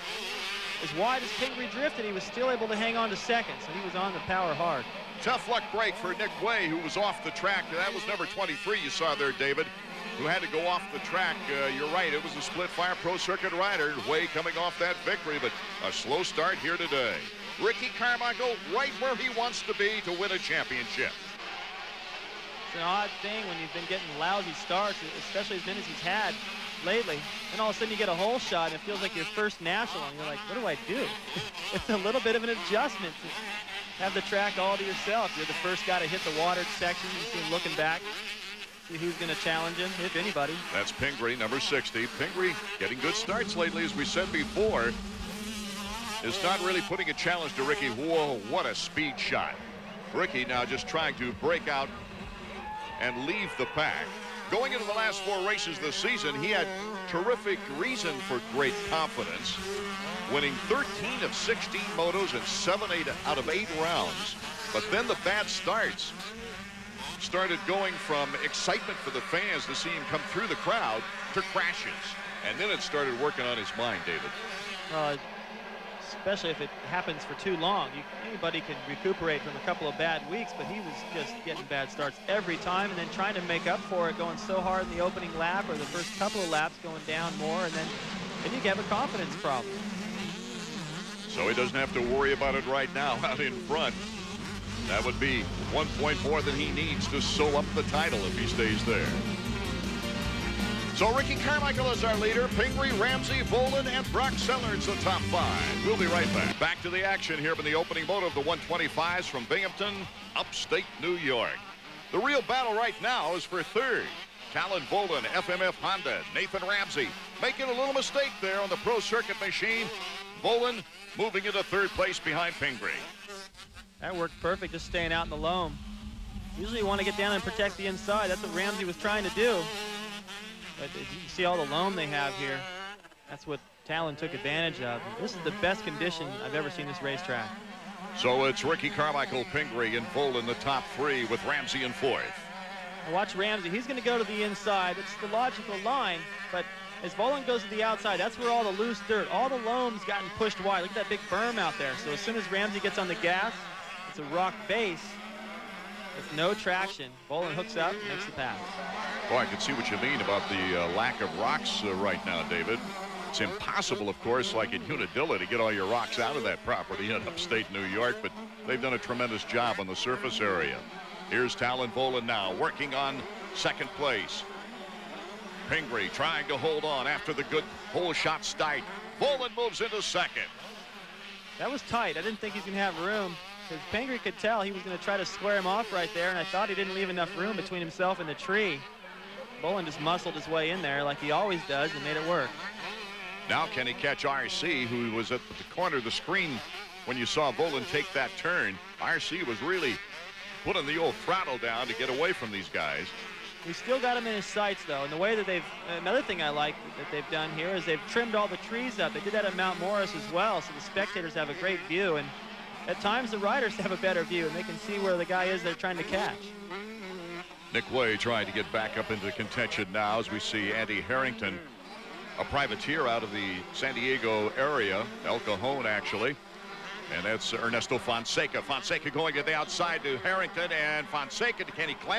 C: as wide as Pingree drifted, he was still able to hang on to second, so he was on the power hard.
A: Tough luck break for Nick Way, who was off the track. That was number 23 you saw there, David, who had to go off the track. You're right, it was a split fire pro circuit rider. Way coming off that victory, but a slow start here today. Ricky Carmichael right where he wants to be to win a championship.
C: It's an odd thing when you've been getting lousy starts, especially as many as he's had lately. And all of a sudden you get a hole shot and it feels like your first national and you're like, what do I do? It's a little bit of an adjustment to have the track all to yourself. You're the first guy to hit the watered section. You see him looking back. See who's going to challenge him, if anybody.
A: That's Pingree, number 60. Pingree getting good starts lately, as we said before. Is not really putting a challenge to Ricky. Whoa, what a speed shot. Ricky now just trying to break out and leave the pack. Going into the last 4 races this season, he had terrific reason for great confidence, winning 13 of 16 motos in 7 out of 8 rounds. But then the bad starts started going from excitement for the fans to see him come through the crowd to crashes. And then it started working on his mind, David.
C: Especially if it happens for too long. Anybody can recuperate from a couple of bad weeks, but he was just getting bad starts every time and then trying to make up for it, going so hard in the opening lap or the first couple of laps, going down more, and then you have a confidence problem.
A: So he doesn't have to worry about it right now out in front. That would be 1 point more than he needs to sew up the title if he stays there. So Ricky Carmichael is our leader. Pingree, Ramsey, Volan, and Brock Sellards the top 5. We'll be right back. Back to the action here in the opening moto of the 125s from Binghamton, upstate New York. The real battle right now is for third. Talon Volan, FMF Honda, Nathan Ramsey making a little mistake there on the pro circuit machine. Volan moving into third place behind Pingree.
C: That worked perfect, just staying out in the loam. Usually you want to get down and protect the inside. That's what Ramsey was trying to do. But you can see all the loam they have here. That's what Talon took advantage of. This is the best condition I've ever seen this racetrack.
A: So it's Ricky Carmichael, Pingree, and Volan the top 3 with Ramsey in 4th.
C: Now watch Ramsey. He's going to go to the inside. It's the logical line, but as Volan goes to the outside, that's where all the loose dirt, all the loam's gotten pushed wide. Look at that big berm out there. So as soon as Ramsey gets on the gas, it's a rock base with no traction. Volan hooks up and makes the pass.
A: Boy, I can see what you mean about the lack of rocks right now, David. It's impossible, of course, like in Unadilla, to get all your rocks out of that property in upstate New York, but they've done a tremendous job on the surface area. Here's Talon Volan now working on second place. Pingree trying to hold on after the good hole shot start. Volan moves into second.
C: That was tight. I didn't think he's going to have room, because Pingree could tell he was going to try to square him off right there, and I thought he didn't leave enough room between himself and the tree. Volan just muscled his way in there like he always does and made it work.
A: Now can he catch RC, who was at the corner of the screen when you saw Volan take that turn? RC was really putting the old throttle down to get away from these guys.
C: We still got him in his sights, though, and the way that another thing I like that they've done here is they've trimmed all the trees up. They did that at Mount Morris as well, so the spectators have a great view, and at times the riders have a better view, and they can see where the guy is they're trying to catch.
A: Nick Way trying to get back up into contention now as we see Andy Harrington, a privateer out of the San Diego area, El Cajon actually. And that's Ernesto Fonseca. Fonseca going to the outside to Harrington, and Fonseca, can he clamp